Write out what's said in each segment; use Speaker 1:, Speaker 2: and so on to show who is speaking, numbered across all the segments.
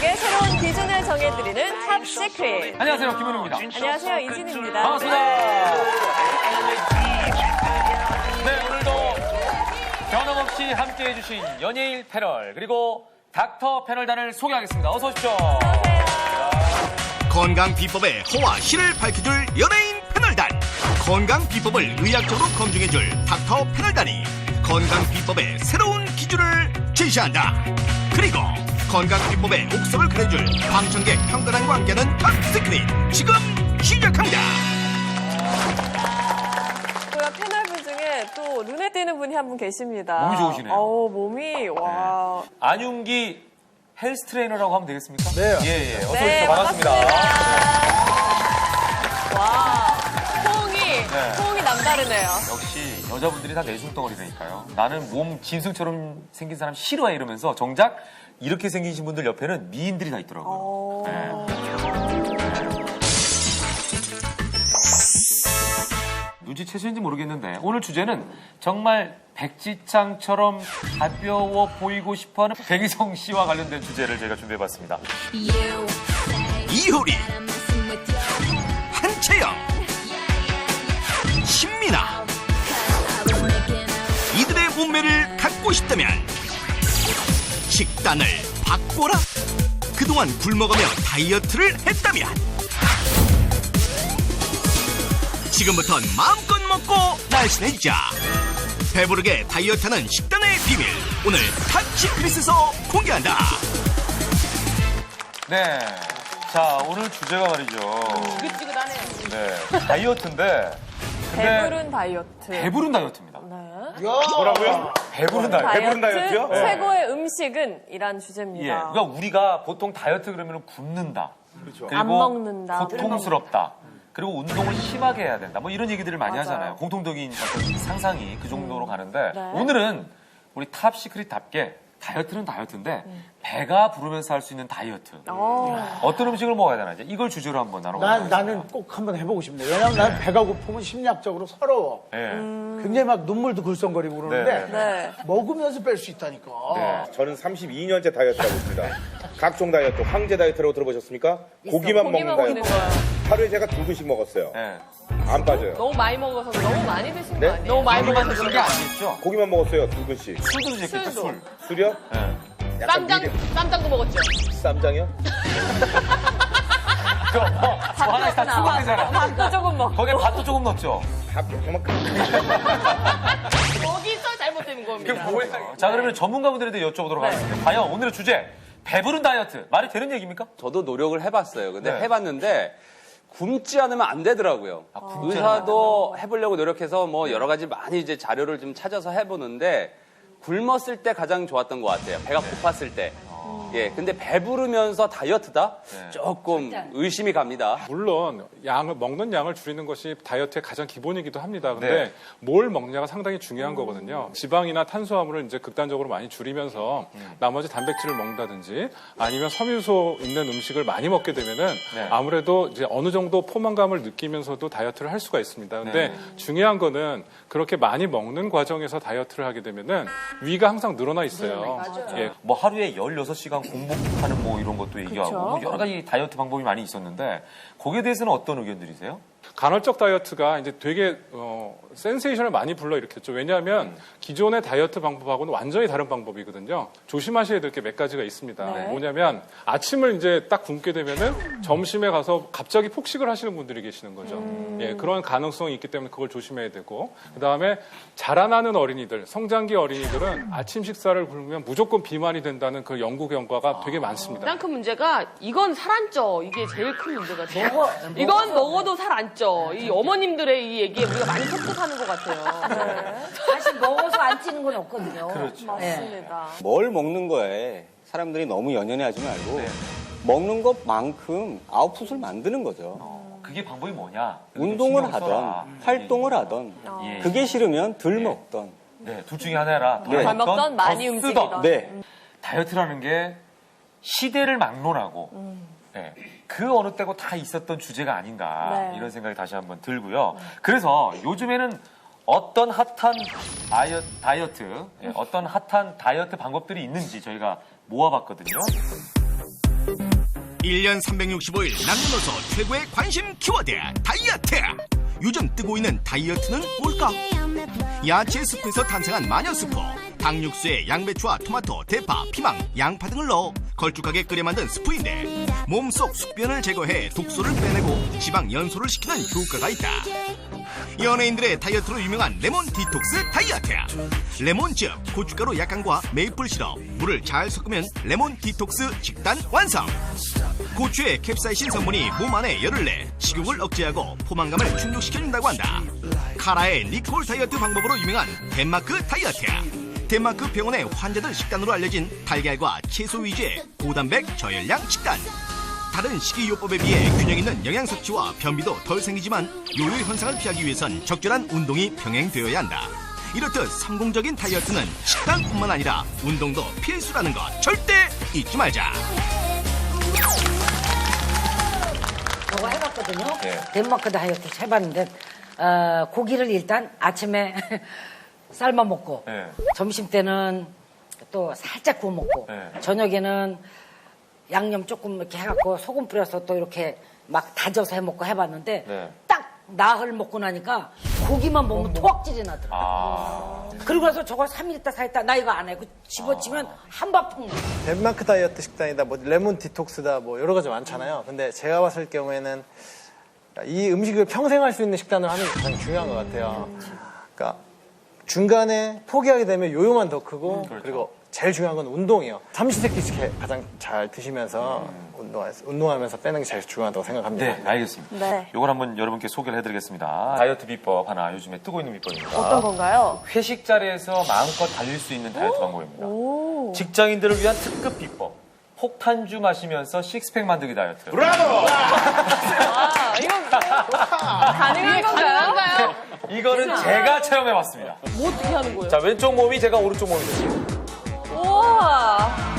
Speaker 1: 건강식의 새로운 기준을 정해드리는 탑 시크릿.
Speaker 2: 안녕하세요, 김은우입니다.
Speaker 1: 안녕하세요, 이진입니다.
Speaker 2: 반갑습니다. 네, 오늘도 변함없이 함께해 주신 연예일 패널 그리고 닥터 패널단을 소개하겠습니다. 어서 오십시오.
Speaker 3: 건강 비법의 호와 실을 밝혀줄 연예인 패널단, 건강 비법을 의학적으로 검증해줄 닥터 패널단이 건강 비법의 새로운 기준을 제시한다. 그리고 건강 비법의 옥석을 그려줄 방청객 평가단과 함께하는 탑 시크릿 지금 시작합니다.
Speaker 1: 패널분 중에 또 눈에 띄는 분이 한 분 계십니다.
Speaker 2: 몸이 좋으시네요.
Speaker 1: 몸이 와.
Speaker 2: 네. 안윤기 헬스 트레이너라고 하면 되겠습니까?
Speaker 4: 네.
Speaker 2: 예. 어서
Speaker 1: 네,
Speaker 2: 오십시오. 반갑습니다.
Speaker 1: 와, 호응이 남다르네요.
Speaker 2: 역시 여자분들이 다 내숭덩어리라니까요. 나는 몸 짐승처럼 생긴 사람 싫어해 이러면서 정작 이렇게 생기신 분들 옆에는 미인들이 다 있더라고요. 네. 눈치채셨는지 모르겠는데 오늘 주제는 정말 백지창처럼 가벼워 보이고 싶어하는 백이성 씨와 관련된 주제를 저희가 준비해봤습니다.
Speaker 3: 이효리, 한채영, 신민아, 이들의 몸매를 갖고 싶다면 식단을 바꿔라. 그동안 굶어가며 다이어트를 했다면 지금부턴 마음껏 먹고 날씬해지자. 배부르게 다이어트하는 식단의 비밀, 오늘 탑 시크릿에서 공개한다.
Speaker 2: 네. 자, 오늘 주제가 말이죠.
Speaker 1: 지긋지긋하네요.
Speaker 2: 네. 다이어트인데.
Speaker 1: 배부른 다이어트.
Speaker 2: 배부른 다이어트입니다.
Speaker 1: 네.
Speaker 4: 뭐라고요?
Speaker 2: 배부른 다이어트.
Speaker 4: 배부른 다이어트요? 네.
Speaker 1: 최고의 음식은 이란 주제입니다.
Speaker 2: 예. 그러니까 우리가 보통 다이어트 그러면 굶는다.
Speaker 4: 그렇죠.
Speaker 2: 그리고
Speaker 1: 안 먹는다.
Speaker 2: 고통스럽다. 그리고 운동을 심하게 해야 된다. 뭐 이런 얘기들을 많이
Speaker 1: 맞아요.
Speaker 2: 하잖아요. 공통적인 어떤 상상이 그 정도로 가는데
Speaker 1: 네.
Speaker 2: 오늘은 우리 탑 시크릿답게 다이어트는 다이어트인데 배가 부르면서 할 수 있는 다이어트. 어떤 음식을 먹어야 되나 이제 이걸 주제로 한번 나눠보겠습니다.
Speaker 4: 나는 꼭 한번 해보고 싶네. 왜냐면 난 배가 고프면 심리학적으로 서러워.
Speaker 2: 네.
Speaker 4: 굉장히 막 눈물도 글썽거리고 그러는데
Speaker 1: 네.
Speaker 4: 먹으면서 뺄 수 있다니까.
Speaker 2: 네.
Speaker 5: 저는 32년째 다이어트 하고 있습니다. 각종 다이어트, 황제 다이어트라고 들어보셨습니까? 고기만 먹는
Speaker 1: 고기만 먹는
Speaker 5: 다이어트.
Speaker 1: 거예요.
Speaker 5: 하루에 제가 2근씩 먹었어요.
Speaker 2: 네.
Speaker 5: 안 빠져요.
Speaker 1: 너무 많이 먹어서 너무 많이 드신
Speaker 5: 네?
Speaker 1: 거 아니에요? 너무 많이 먹어서
Speaker 2: 그런 게 아니겠죠?
Speaker 5: 고기만 먹었어요, 2근씩.
Speaker 2: 술도 드셨겠죠,
Speaker 1: 술도.
Speaker 2: 술.
Speaker 5: 술이요?
Speaker 2: 네.
Speaker 5: 약간
Speaker 1: 쌈장도 먹었죠?
Speaker 5: 쌈장이요?
Speaker 2: 뭐 하나씩 다 추가되잖아.
Speaker 1: 밥도 조금 먹고.
Speaker 2: 거기에 밥도 조금 넣었죠?
Speaker 5: 밥 그만큼.
Speaker 1: 거기서 잘못된 겁니다.
Speaker 2: 자, 그러면 전문가분들한테 여쭤보도록
Speaker 1: 네.
Speaker 2: 하겠습니다. 과연 오늘의 주제, 배부른 다이어트. 말이 되는 얘기입니까?
Speaker 6: 저도 노력을 해봤어요. 근데
Speaker 2: 네.
Speaker 6: 해봤는데 굶지 않으면 안 되더라고요.
Speaker 2: 굶지
Speaker 6: 의사도 해보려고 노력해서 뭐 여러 가지 많이 이제 자료를 좀 찾아서 해보는데 굶었을 때 가장 좋았던 것 같아요. 배가 고팠을 때. 예, 근데 배부르면서 다이어트다? 조금 의심이 갑니다.
Speaker 7: 물론 먹는 양을 줄이는 것이 다이어트의 가장 기본이기도 합니다. 근데
Speaker 2: 네.
Speaker 7: 뭘 먹냐가 상당히 중요한 거거든요. 지방이나 탄수화물을 이제 극단적으로 많이 줄이면서 나머지 단백질을 먹는다든지 아니면 섬유소 있는 음식을 많이 먹게 되면은
Speaker 2: 네.
Speaker 7: 아무래도 이제 어느 정도 포만감을 느끼면서도 다이어트를 할 수가 있습니다. 근데
Speaker 2: 네.
Speaker 7: 중요한 거는 그렇게 많이 먹는 과정에서 다이어트를 하게 되면은 위가 항상 늘어나 있어요. 예.
Speaker 2: 뭐 하루에 16시간 공복하는 뭐 이런 것도 얘기하고 뭐 여러 가지 다이어트 방법이 많이 있었는데 거기에 대해서는 어떤 의견들이세요?
Speaker 7: 간헐적 다이어트가 이제 되게 센세이션을 많이 불러일으켰죠. 왜냐하면 기존의 다이어트 방법하고는 완전히 다른 방법이거든요. 조심하셔야 될 게 몇 가지가 있습니다.
Speaker 1: 네.
Speaker 7: 뭐냐면 아침을 이제 딱 굶게 되면은 점심에 가서 갑자기 폭식을 하시는 분들이 계시는 거죠. 예, 그런 가능성이 있기 때문에 그걸 조심해야 되고, 그 다음에 자라나는 어린이들, 성장기 어린이들은 아침 식사를 굶으면 무조건 비만이 된다는 그 연구 결과가 되게 많습니다.
Speaker 8: 가장 큰 문제가 이건 살 안 쪄. 이게 제일 큰 문제가 돼요. 이건 먹어도 살 안 쪄. 이 어머님들의 이 얘기에 우리가 많이 설득하는 것 같아요.
Speaker 9: 사실 먹어서 안 찌는 건 없거든요.
Speaker 2: 그렇죠.
Speaker 1: 맞습니다.
Speaker 10: 뭘 먹는 거에 사람들이 너무 연연해하지 말고 먹는 것만큼 아웃풋을 만드는 거죠.
Speaker 2: 그게 방법이 뭐냐?
Speaker 10: 운동을
Speaker 2: 신경 써라.
Speaker 10: 하던 활동을 하던
Speaker 2: 예.
Speaker 10: 그게 싫으면 덜 먹던
Speaker 2: 네, 둘 중에 하나라.
Speaker 10: 네.
Speaker 1: 덜 먹던 많이
Speaker 2: 더
Speaker 1: 움직이던.
Speaker 2: 쓰던.
Speaker 10: 네.
Speaker 2: 다이어트라는 게 시대를 막론하고 네, 그 어느 때고 다 있었던 주제가 아닌가
Speaker 1: 네.
Speaker 2: 이런 생각이 다시 한번 들고요. 그래서 요즘에는 어떤 핫한 다이어트, 어떤 핫한 다이어트 방법들이 있는지 저희가 모아봤거든요.
Speaker 3: 1년 365일 남녀노소 최고의 관심 키워드 다이어트. 요즘 뜨고 있는 다이어트는 뭘까? 야채 스프에서 탄생한 마녀 스프. 닭육수에 양배추와 토마토, 대파, 피망, 양파 등을 넣어 걸쭉하게 끓여 만든 스프인데 몸속 숙변을 제거해 독소를 빼내고 지방 연소를 시키는 효과가 있다. 연예인들의 다이어트로 유명한 레몬 디톡스 다이어트. 레몬즙, 고춧가루 약간과 메이플 시럽, 물을 잘 섞으면 레몬 디톡스 식단 완성. 고추의 캡사이신 성분이 몸 안에 열을 내 식욕을 억제하고 포만감을 충족시켜준다고 한다. 카라의 니콜 다이어트 방법으로 유명한 덴마크 다이어트. 덴마크 병원의 환자들 식단으로 알려진 달걀과 채소 위주의 고단백 저열량 식단. 다른 식이요법에 비해 균형 있는 영양 섭취와 변비도 덜 생기지만 요요 현상을 피하기 위해선 적절한 운동이 병행되어야 한다. 이렇듯 성공적인 다이어트는 식단뿐만 아니라 운동도 필수라는 것 절대 잊지 말자.
Speaker 9: 저거 해봤거든요.
Speaker 2: 네.
Speaker 9: 덴마크 다이어트 해봤는데 고기를 일단 아침에 삶아 먹고
Speaker 2: 네.
Speaker 9: 점심 때는 또 살짝 구워 먹고
Speaker 2: 네.
Speaker 9: 저녁에는 양념 조금 이렇게 해갖고 소금 뿌려서 또 이렇게 막 다져서 해 먹고 해봤는데
Speaker 2: 네.
Speaker 9: 딱 나흘 먹고 나니까 고기만 먹으면 토악질이 나더라고요. 그리고 나서 저걸 3일 있다 4일 있다 나 이거 안 해. 그 집어치면 한바풍.
Speaker 11: 덴마크 다이어트 식단이다, 뭐 레몬 디톡스다, 뭐 여러 가지 많잖아요. 근데 제가 봤을 경우에는 이 음식을 평생 할 수 있는 식단을 하는 게 가장 중요한 것 같아요. 그러니까 중간에 포기하게 되면 요요만 더 크고
Speaker 2: 그렇죠.
Speaker 11: 그리고 제일 중요한 건 운동이에요. 삼시세끼씩 가장 잘 드시면서 운동하면서 빼는 게 제일 중요하다고 생각합니다.
Speaker 2: 네, 알겠습니다.
Speaker 1: 네.
Speaker 2: 요걸 한번 여러분께 소개를 해드리겠습니다. 다이어트 비법 하나 요즘에 뜨고 있는 비법입니다.
Speaker 1: 어떤 건가요?
Speaker 2: 회식 자리에서 마음껏 달릴 수 있는 다이어트 방법입니다. 직장인들을 위한 특급 비법. 폭탄주 마시면서 식스팩 만들기 다이어트.
Speaker 1: 아, 이거 가능한 건가요?
Speaker 2: 이거는 제가 체험해봤습니다.
Speaker 8: 뭐 어떻게 하는 거예요?
Speaker 2: 자, 왼쪽 몸이 제가 오른쪽 몸이 됩니다.
Speaker 1: 우와.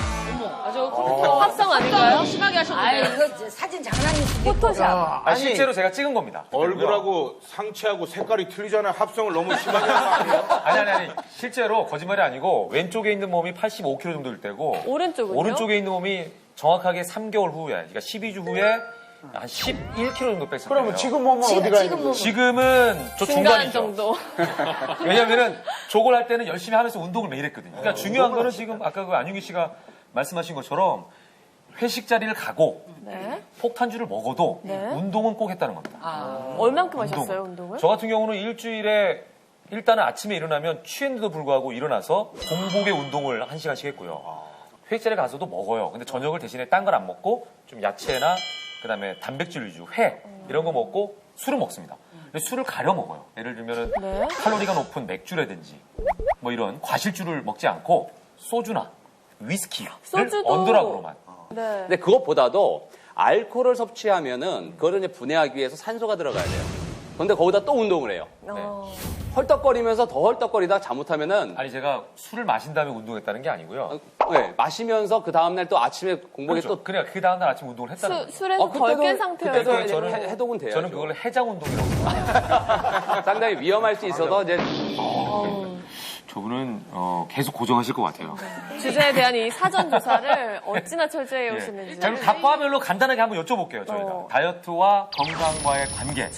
Speaker 8: 아주 컴퓨터 합성 아닌가요? 심하게
Speaker 9: 아
Speaker 8: 하셨는데.
Speaker 9: 이거 사진 장난일 수도 있고.
Speaker 1: 포토샵.
Speaker 2: 실제로 제가 찍은 겁니다.
Speaker 5: 얼굴하고 상체하고 색깔이 틀리잖아요. 합성을 너무 심하게 하는 거 아니에요?
Speaker 2: 아니. 실제로 거짓말이 아니고 왼쪽에 있는 몸이 85kg 정도 될 때고
Speaker 1: 오른쪽은요?
Speaker 2: 오른쪽에 있는 몸이 정확하게 3개월 후에, 그러니까 12주 후에 한 11kg 정도 뺐을 거예요.
Speaker 4: 그러면 지금 몸은 어디가 있는 거예요?
Speaker 2: 지금은 저
Speaker 1: 중간
Speaker 2: 중간이죠.
Speaker 1: 정도.
Speaker 2: 왜냐면은 저걸 할 때는 열심히 하면서 운동을 매일 했거든요. 그러니까 중요한 거는 지금 아까 그 안윤기 씨가 말씀하신 것처럼 회식 자리를 가고
Speaker 1: 네.
Speaker 2: 폭탄주를 먹어도
Speaker 1: 네.
Speaker 2: 운동은 꼭 했다는 겁니다.
Speaker 1: 얼만큼 하셨어요, 운동을?
Speaker 2: 저 같은 경우는 일주일에 일단은 아침에 일어나면 취했는데도 불구하고 일어나서 공복에 운동을 1시간씩 했고요. 회식 자리에 가서도 먹어요. 근데 저녁을 대신에 딴 걸 안 먹고 좀 야채나 그다음에 단백질 위주, 회 이런 거 먹고 술을 먹습니다. 근데 술을 가려 먹어요. 예를 들면은
Speaker 1: 네.
Speaker 2: 칼로리가 높은 맥주라든지 뭐 이런 과실주를 먹지 않고 소주나 위스키를
Speaker 1: 소주도-
Speaker 2: 언더락으로만.
Speaker 1: 네.
Speaker 6: 근데 그것보다도 알코올을 섭취하면은 그거를 이제 분해하기 위해서 산소가 들어가야 돼요. 그런데 거기다 또 운동을 해요. 헐떡거리면서 더 헐떡거리다 잘못하면은
Speaker 2: 아니 제가 술을 마신 다음에 운동했다는 게 아니고요.
Speaker 6: 네, 마시면서 그 다음날 또 아침에 공복에
Speaker 2: 그렇죠.
Speaker 6: 또
Speaker 2: 그냥 그 다음날 아침 운동을 했다는 거예요.
Speaker 1: 술에서 덜 깬 상태여서
Speaker 2: 그때도 저는
Speaker 6: 해독은 돼야죠.
Speaker 2: 저는 그걸 해장 운동이라고 해요.
Speaker 6: 상당히 위험할 수 있어서 이제
Speaker 2: 저분은 계속 고정하실 것 같아요.
Speaker 1: 주제에 대한 이 사전 조사를 어찌나 철저히 해오시는지.
Speaker 2: 자, 그럼 각과별로 간단하게 한번 여쭤볼게요. 저희가 다이어트와 건강과의 관계.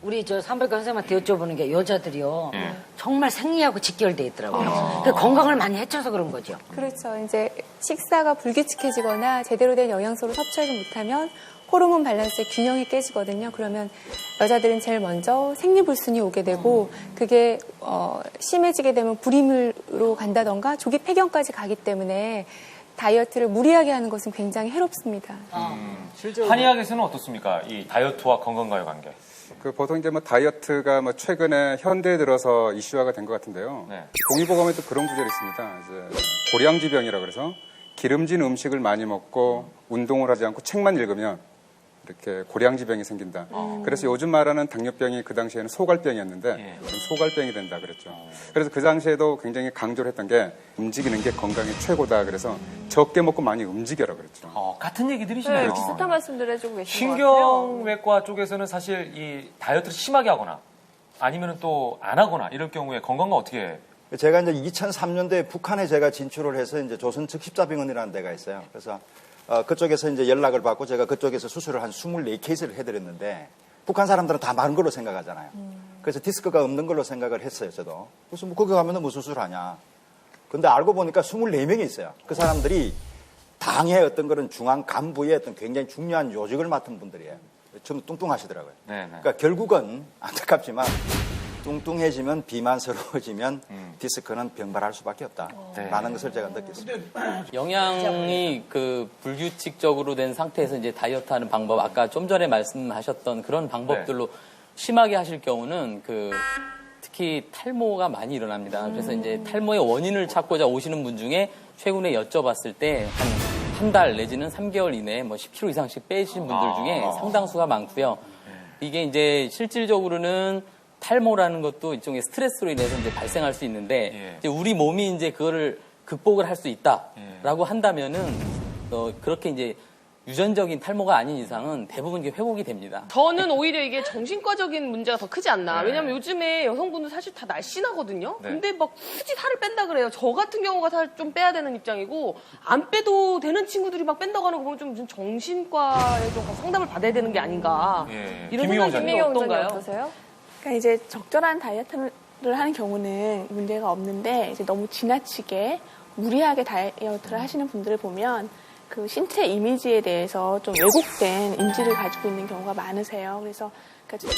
Speaker 9: 우리 저 산부인과 선생님한테 여쭤보는 게 여자들이요
Speaker 2: 예.
Speaker 9: 정말 생리하고 직결돼 있더라고요. 그 건강을 많이 해쳐서 그런 거죠.
Speaker 12: 그렇죠. 이제 식사가 불규칙해지거나 제대로 된 영양소를 섭취하지 못하면 호르몬 밸런스의 균형이 깨지거든요. 그러면 여자들은 제일 먼저 생리불순이 오게 되고 그게 심해지게 되면 불임으로 간다던가 조기 폐경까지 가기 때문에 다이어트를 무리하게 하는 것은 굉장히 해롭습니다.
Speaker 2: 한의학에서는 어떻습니까? 이 다이어트와 건강과의 관계.
Speaker 13: 그 보통 이제 뭐 다이어트가 뭐 최근에 현대에 들어서 이슈화가 된 것 같은데요.
Speaker 2: 네.
Speaker 13: 동의보감에도 그런 구절이 있습니다. 이제 고량지병이라 그래서 기름진 음식을 많이 먹고 운동을 하지 않고 책만 읽으면 이렇게 고량지병이 생긴다. 그래서 요즘 말하는 당뇨병이 그 당시에는 소갈병이었는데 지금 소갈병이 된다 그랬죠. 그래서 그 당시에도 굉장히 강조를 했던 게 움직이는 게 건강에 최고다. 그래서 적게 먹고 많이 움직여라 그랬죠.
Speaker 2: 같은 얘기들이시네요.
Speaker 1: 네, 비슷한 말씀들 해주고 계신 것 같아요.
Speaker 2: 신경외과 쪽에서는 사실 이 다이어트를 심하게 하거나 아니면 또 안 하거나 이럴 경우에 건강과 어떻게
Speaker 14: 제가 이제 2003년도에 북한에 제가 진출을 해서 이제 조선 즉십자병원이라는 데가 있어요. 그래서 그쪽에서 이제 연락을 받고 제가 그쪽에서 수술을 한 24케이스를 해드렸는데 북한 사람들은 다 많은 걸로 생각하잖아요. 그래서 디스크가 없는 걸로 생각을 했어요, 저도. 그래서 뭐 거기 가면 무슨 수술하냐. 근데 알고 보니까 24명이 있어요. 그 사람들이 당의 어떤 그런 중앙 간부의 어떤 굉장히 중요한 요직을 맡은 분들이에요. 좀 뚱뚱하시더라고요. 그러니까 결국은 안타깝지만 뚱뚱해지면 비만스러워지면 디스크는 병발할 수밖에 없다라는 것을 제가 느꼈습니다.
Speaker 15: 영양이 그 불규칙적으로 된 상태에서 이제 다이어트하는 방법, 아까 좀 전에 말씀하셨던 그런 방법들로 심하게 하실 경우는 그 특히 탈모가 많이 일어납니다. 그래서 이제 탈모의 원인을 찾고자 오시는 분 중에 최근에 여쭤봤을 때 한 달 내지는 3개월 이내에 뭐 10kg 이상씩 빼신 분들 중에 상당수가 많고요. 이게 이제 실질적으로는 탈모라는 것도 일종의 스트레스로 인해서 이제 발생할 수 있는데 이제 우리 몸이 이제 그거를 극복을 할 수 있다라고 한다면은 그렇게 이제 유전적인 탈모가 아닌 이상은 대부분 이게 회복이 됩니다.
Speaker 8: 저는 오히려 이게 정신과적인 문제가 더 크지 않나. 왜냐면 요즘에 여성분들 사실 다 날씬하거든요. 근데 막 굳이 살을 뺀다 그래요. 저 같은 경우가 살 좀 빼야 되는 입장이고 안 빼도 되는 친구들이 막 뺀다고 하는 거 보면 좀 무슨 정신과에 좀 상담을 받아야 되는 게 아닌가. 이런 생각이 어떤가요?
Speaker 1: 어떠세요?
Speaker 16: 그러니까 이제 적절한 다이어트를 하는 경우는 문제가 없는데 이제 너무 지나치게 무리하게 다이어트를 하시는 분들을 보면 그 신체 이미지에 대해서 좀 왜곡된 인지를 가지고 있는 경우가 많으세요. 그래서 그러니까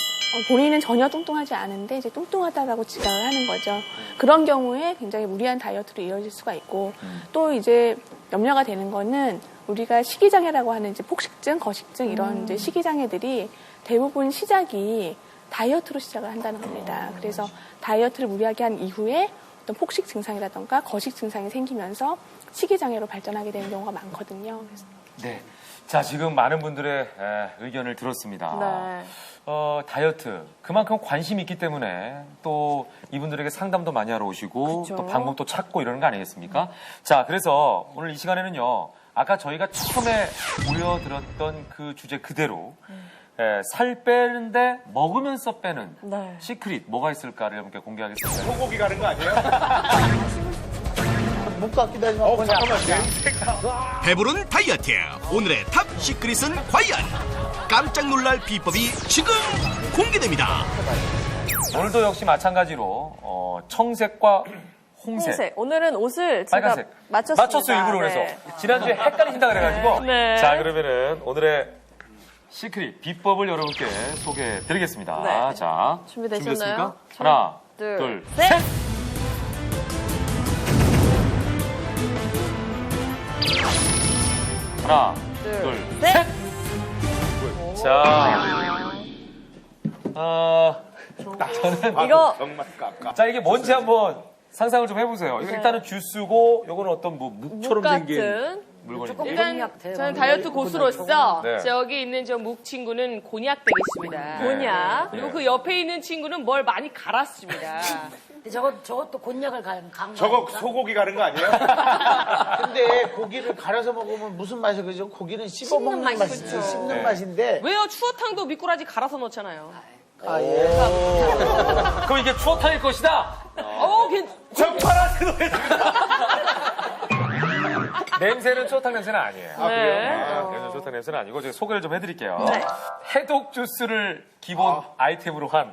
Speaker 16: 본인은 전혀 뚱뚱하지 않은데 이제 뚱뚱하다라고 지각을 하는 거죠. 그런 경우에 굉장히 무리한 다이어트로 이어질 수가 있고 또 이제 염려가 되는 거는 우리가 식이장애라고 하는 이제 폭식증, 거식증 이런 이제 식이장애들이 대부분 시작이 다이어트로 시작을 한다는 겁니다. 그래서 다이어트를 무리하게 한 이후에 어떤 폭식 증상이라던가 거식 증상이 생기면서 식이장애로 발전하게 되는 경우가 많거든요. 그래서.
Speaker 2: 네. 자, 지금 많은 분들의 의견을 들었습니다.
Speaker 1: 네.
Speaker 2: 다이어트. 그만큼 관심이 있기 때문에 또 이분들에게 상담도 많이 하러 오시고
Speaker 1: 그쵸.
Speaker 2: 또 방법도 찾고 이러는 거 아니겠습니까? 자, 그래서 오늘 이 시간에는요. 아까 저희가 처음에 보여드렸던 그 주제 그대로 살 빼는데 먹으면서 빼는 시크릿 뭐가 있을까를 여러분께 공개하겠습니다.
Speaker 5: 소고기 가는 거 아니에요?
Speaker 4: 목 같기도 하지만
Speaker 5: 잠깐만, 냄새가.
Speaker 3: 배부른 다이어트 오늘의 탑 시크릿은 과연 깜짝 놀랄 비법이 지금 공개됩니다.
Speaker 2: 오늘도 역시 마찬가지로 청색과 홍색.
Speaker 1: 오늘은 옷을 제가
Speaker 2: 빨간색.
Speaker 1: 맞췄습니다.
Speaker 2: 맞췄어요, 일부러 그래서. 지난주에 헷갈리신다 그래가지고.
Speaker 1: 네.
Speaker 2: 자, 그러면은 오늘의 시크릿 비법을 여러분께 소개해 드리겠습니다.
Speaker 1: 네.
Speaker 2: 자,
Speaker 1: 준비되셨나요?
Speaker 2: 준비됐습니까? 하나, 둘, 셋! 하나, 둘, 셋! 자, 저는
Speaker 1: 이거
Speaker 5: 정말 깜깜.
Speaker 2: 자, 이게 뭔지 한번 상상을 좀 해보세요. 이거 일단은 주스고, 요거는 어떤 뭐 묵처럼 생긴 물건인데.
Speaker 8: 일단 저는 다이어트 고수로서
Speaker 2: 네.
Speaker 8: 여기 있는 저 묵 친구는 곤약 되겠습니다.
Speaker 1: 곤약.
Speaker 8: 그리고 그 옆에 있는 친구는 뭘 많이 갈았습니다.
Speaker 9: 근데 저것도 곤약을 간 거.
Speaker 5: 저거 소고기 가는 거 아니에요?
Speaker 4: 근데 고기를 갈아서 먹으면 무슨 맛이 그죠? 고기는 씹어먹는
Speaker 8: 씹는
Speaker 4: 맛이지.
Speaker 8: 맛이죠.
Speaker 4: 씹는 맛인데.
Speaker 8: 왜요? 추어탕도 미꾸라지 갈아서 넣잖아요.
Speaker 4: 아, 예.
Speaker 2: 그럼 이게 추어탕일 것이다!
Speaker 5: 정파라스 노래.
Speaker 2: 냄새는 추어탕 냄새는 아니에요.
Speaker 5: 아, 그래요?
Speaker 2: 냄새는 추어탕 냄새는 아니고 제가 소개를 좀 해드릴게요. 해독 주스를 기본 아이템으로 한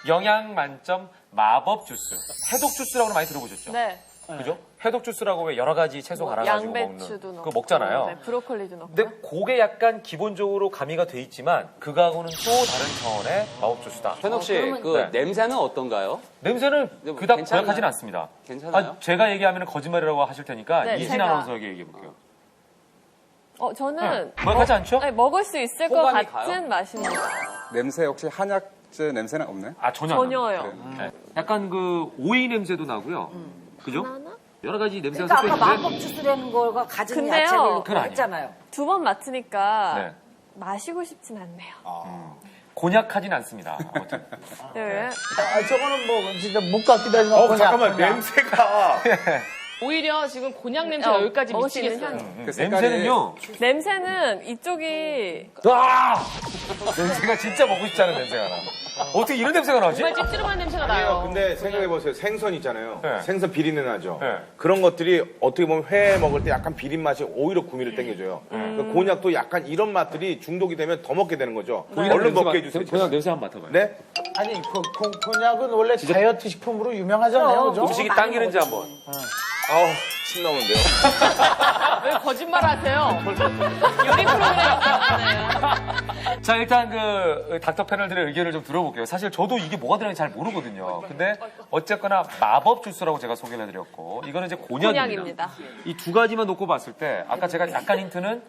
Speaker 2: 영양 만점 마법 주스. 해독 주스라고는 많이 들어보셨죠?
Speaker 1: 네.
Speaker 2: 그죠? 해독 주스라고 왜 여러 가지 채소 갈아가지고
Speaker 1: 양배추도
Speaker 2: 먹는
Speaker 1: 넣고
Speaker 2: 그거 먹잖아요.
Speaker 1: 네, 브로콜리도 넣고.
Speaker 2: 근데 그게 약간 기본적으로 가미가 돼 있지만 그거하고는 또 다른 차원의 마법 주스다.
Speaker 6: 현욱 씨, 그 냄새는 어떤가요?
Speaker 2: 냄새는 그닥
Speaker 6: 괜찮나요?
Speaker 2: 고약하진 않습니다.
Speaker 6: 괜찮아요?
Speaker 2: 제가 얘기하면 거짓말이라고 하실 테니까
Speaker 1: 네,
Speaker 2: 이진
Speaker 1: 제가.
Speaker 2: 아나운서에게 얘기해 볼게요.
Speaker 1: 저는
Speaker 2: 고약하지 않죠?
Speaker 1: 네, 먹을 수 있을 것
Speaker 6: 호감이
Speaker 1: 같은
Speaker 6: 가요?
Speaker 1: 맛입니다.
Speaker 13: 냄새 혹시 한약재 냄새는 없나요?
Speaker 2: 아, 전혀 안
Speaker 1: 전혀요.
Speaker 2: 납니다. 네. 약간 그 오이 냄새도 나고요. 그죠? 여러 가지 냄새가
Speaker 9: 그러니까
Speaker 2: 섞여
Speaker 9: 아까
Speaker 2: 있는데
Speaker 9: 마법 주스라는 거가 가진
Speaker 1: 근데요,
Speaker 9: 야채를 넣고
Speaker 2: 그건 아니에요.
Speaker 9: 했잖아요.
Speaker 1: 두 번 맡으니까
Speaker 2: 네.
Speaker 1: 마시고 싶진 않네요.
Speaker 2: 곤약하진 않습니다. 아무튼.
Speaker 1: 네.
Speaker 4: 아, 저거는 뭐 진짜 목 같기도 하지만
Speaker 5: 잠깐만, 냄새가.
Speaker 8: 오히려 지금 곤약 냄새가 여기까지
Speaker 1: 먹을 수 있는
Speaker 8: 미치겠어요.
Speaker 1: 향.
Speaker 13: 그 색깔이-
Speaker 2: 냄새는요.
Speaker 1: 냄새는 이쪽이
Speaker 2: 와! 냄새가 진짜 먹고 싶지 않은 냄새가 나. 어떻게 이런 냄새가 나지?
Speaker 8: 정말 찝찝한 냄새가
Speaker 5: 아니에요.
Speaker 8: 나요.
Speaker 5: 근데 생각해보세요. 생선 있잖아요.
Speaker 2: 네.
Speaker 5: 생선 비린내 나죠.
Speaker 2: 네.
Speaker 5: 그런 것들이 어떻게 보면 회 먹을 때 약간 비린 맛이 오히려 구미를 땡겨줘요. 그 곤약도 약간 이런 맛들이 중독이 되면 더 먹게 되는 거죠. 얼른 먹게 해주세요.
Speaker 2: 곤약 냄새 한번 맡아봐요.
Speaker 5: 네?
Speaker 4: 아니, 곤약은 원래 다이어트 식품으로 유명하잖아요. 그죠?
Speaker 2: 음식이 당기는지 한번.
Speaker 5: 아우, 침 나오는데요.
Speaker 8: 왜 거짓말 하세요? 요리 프로그램.
Speaker 2: 자, 일단 그 닥터 패널들의 의견을 좀 들어볼게요. 사실 저도 이게 뭐가 들어있는지 잘 모르거든요. 근데 어쨌거나 마법 주스라고 제가 소개를 해드렸고, 이거는 이제 곤약입니다. 이 두 가지만 놓고 봤을 때, 아까 제가 약간 힌트는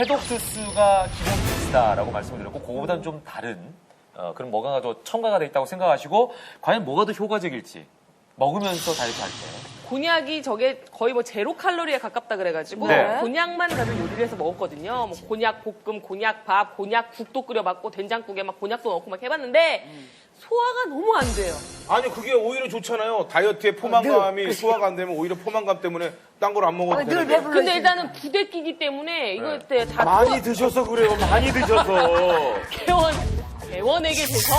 Speaker 2: 해독 주스가 기본 주스다라고 말씀을 드렸고, 그거보다는 좀 다른, 그럼 뭐가 더 첨가가 돼 있다고 생각하시고, 과연 뭐가 더 효과적일지, 먹으면서 다이어트 할 때.
Speaker 8: 곤약이 저게 거의 뭐 제로 칼로리에 가깝다 그래가지고
Speaker 2: 네.
Speaker 8: 곤약만 가지고 요리를 해서 먹었거든요. 뭐 곤약 볶음, 곤약 밥, 곤약 국도 끓여봤고 된장국에 막 곤약도 넣고 막 해봤는데 소화가 너무 안 돼요.
Speaker 5: 아니, 그게 오히려 좋잖아요. 다이어트에 포만감이 소화가 안 되면 오히려 포만감 때문에 딴 걸 안 먹어도 되는데.
Speaker 8: 근데 일단은 부대끼기 때문에 이거 때 다
Speaker 5: 많이 드셔서 그래요. 많이 드셔서.
Speaker 8: 개원에게 돼서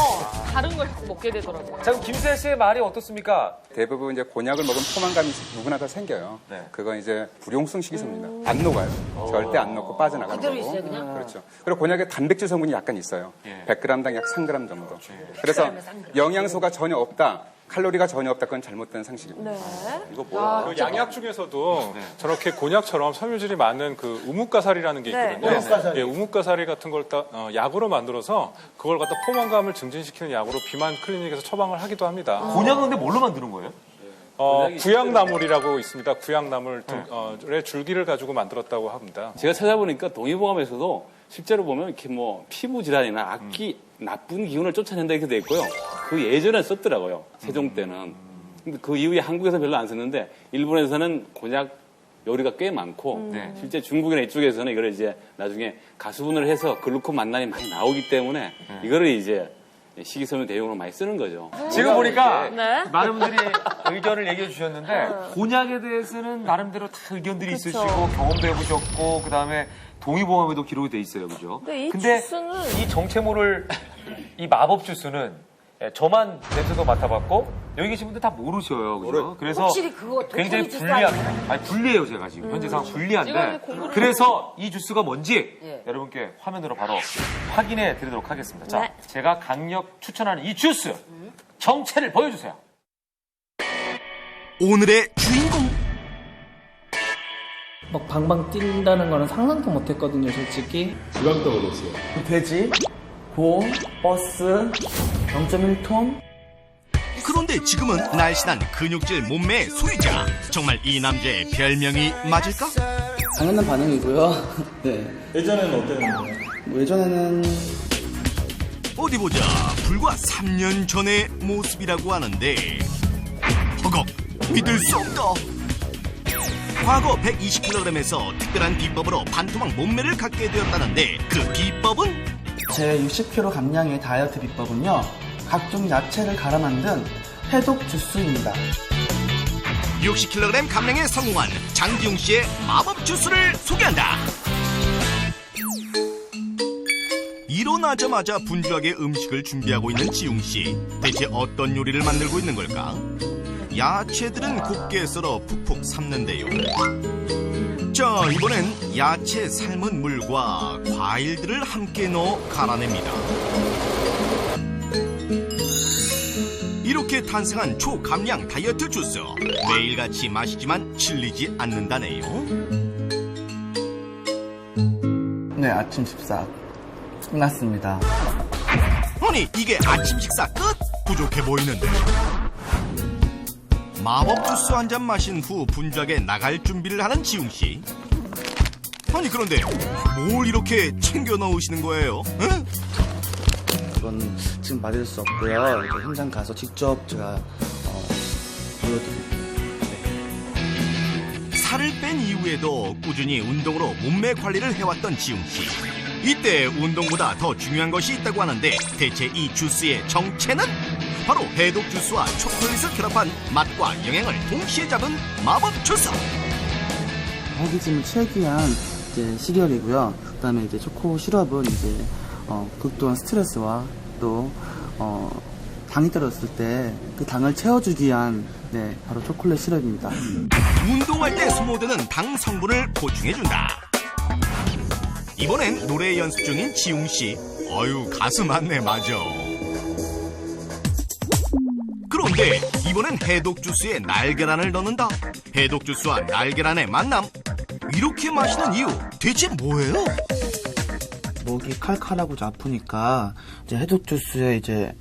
Speaker 8: 다른 걸 자꾸 먹게 되더라고요.
Speaker 2: 자, 그럼 김세 씨의 말이 어떻습니까?
Speaker 13: 대부분 이제 곤약을 먹으면 포만감이 누구나 다 생겨요.
Speaker 2: 네.
Speaker 13: 그건 이제 불용성 식이섬유입니다. 안 녹아요. 절대 안 녹고 빠져나가는
Speaker 9: 그대로
Speaker 13: 거고.
Speaker 9: 있어요, 그냥?
Speaker 13: 그렇죠. 그리고 곤약에 단백질 성분이 약간 있어요.
Speaker 2: 예.
Speaker 13: 100g당 약 3g 정도. 그래서 영양소가 전혀 없다. 칼로리가 전혀 없다. 그건 잘못된 상식입니다.
Speaker 2: 이거 뭐야?
Speaker 7: 그 양약 중에서도 저렇게 곤약처럼 섬유질이 많은 그 우뭇가사리라는 게
Speaker 1: 네.
Speaker 7: 있거든요.
Speaker 4: 우뭇가사리.
Speaker 7: 예, 우뭇가사리 같은 걸 약으로 만들어서 그걸 갖다 포만감을 증진시키는 약으로 비만 클리닉에서 처방을 하기도 합니다.
Speaker 2: 곤약은 근데 뭘로 만드는 거예요?
Speaker 7: 구약나물이라고 있습니다. 구약나물의 줄기를 가지고 만들었다고 합니다.
Speaker 6: 제가 찾아보니까 동의보감에서도 실제로 보면 이렇게 뭐 피부 질환이나 악기 나쁜 기운을 쫓아낸다 이렇게 돼 있고요. 그 예전에 썼더라고요. 세종 때는. 근데 그 이후에 한국에서 별로 안 썼는데 일본에서는 곤약 요리가 꽤 많고 실제 중국이나 이쪽에서는 이걸 이제 나중에 가수분을 해서 글루콘 만난이 많이 나오기 때문에 이거를 이제 식이섬유 대용으로 많이 쓰는 거죠.
Speaker 2: 지금 보니까
Speaker 1: 네.
Speaker 2: 많은 분들이 의견을 얘기해 주셨는데 곤약에 대해서는 나름대로 다 의견들이 있으시고 경험도 해보셨고 그다음에 동의보감에도 기록이 돼 있어요. 그죠?
Speaker 1: 근데 이
Speaker 2: 근데
Speaker 1: 주스는-
Speaker 2: 이 정체모를 이 마법 주스는 저만 냄새도 맡아봤고 여기 계신 분들 다 모르셔요. 그죠? 그래서
Speaker 9: 확실히 그거
Speaker 2: 굉장히
Speaker 9: 독성이 주스
Speaker 2: 불리합니다. 아니 불리해요. 제가 지금 현재 상황 불리한데
Speaker 8: 지금 공부를
Speaker 2: 그래서 이 주스가 뭔지
Speaker 9: 예.
Speaker 2: 여러분께 화면으로 바로 확인해 드리도록 하겠습니다. 자,
Speaker 1: 네.
Speaker 2: 제가 강력 추천하는 이 주스 정체를 보여주세요.
Speaker 3: 오늘의 주인공
Speaker 17: 막 방방 뛴다는 거는 상상도 못했거든요, 솔직히.
Speaker 18: 주강덩어리 있어요. 돼지, 곰, 버스, 0.1톤.
Speaker 3: 그런데 지금은 날씬한 근육질 몸매의 소유자. 정말 이 남자의 별명이 맞을까?
Speaker 17: 당연한 반응이고요. 네.
Speaker 18: 예전에는 어땠는데?
Speaker 17: 뭐 예전에는
Speaker 3: 어디 보자. 불과 3년 전의 모습이라고 하는데 허걱 믿을 수 없다. 과거 120kg에서 특별한 비법으로 반토막 몸매를 갖게 되었다는데 그 비법은?
Speaker 17: 제 60kg 감량의 다이어트 비법은요. 각종 야채를 갈아 만든 해독 주스입니다.
Speaker 3: 60kg 감량에 성공한 장지웅 씨의 마법 주스를 소개한다. 일어나자마자 분주하게 음식을 준비하고 있는 지웅 씨. 대체 어떤 요리를 만들고 있는 걸까? 야채들은 곱게 썰어 푹푹 삶는데요. 자, 이번엔 야채 삶은 물과 과일들을 함께 넣어 갈아냅니다. 이렇게 탄생한 초감량 다이어트 주스. 매일같이 마시지만 질리지 않는다네요.
Speaker 17: 네, 아침 식사 끝났습니다.
Speaker 3: 아니, 이게 아침 식사 끝? 부족해 보이는데. 마법 주스 한 잔 마신 후 분주하게 나갈 준비를 하는 지웅 씨. 아니, 그런데 뭘 이렇게 챙겨 넣으시는 거예요? 응?
Speaker 17: 이건 지금 말할 수 없고요. 이제 현장 가서 직접 제가 보여드릴게요.
Speaker 3: 살을 뺀 이후에도 꾸준히 운동으로 몸매 관리를 해왔던 지웅 씨. 이때 운동보다 더 중요한 것이 있다고 하는데 대체 이 주스의 정체는? 바로 해독 주스와 초콜릿을 결합한 맛과 영양을 동시에 잡은 마법 주스.
Speaker 17: 호기심을 채우기 위한 이제 시리얼이고요. 그다음에 이제 초코 시럽은 이제 극도한 스트레스와 또 당이 떨어졌을 때 그 당을 채워주기 위한 바로 초콜릿 시럽입니다.
Speaker 3: 운동할 때 소모되는 당 성분을 보충해준다. 이번엔 노래 연습 중인 지웅 씨. 어유 가수 맞네 맞아. 그런데 이번엔 해독 주스에 날계란을 넣는다. 해독 주스와 날계란의 만남. 이렇게 마시는 이유 대체 뭐예요?
Speaker 17: 목이 칼칼하고 아프니까 이제 해독 주스에 이제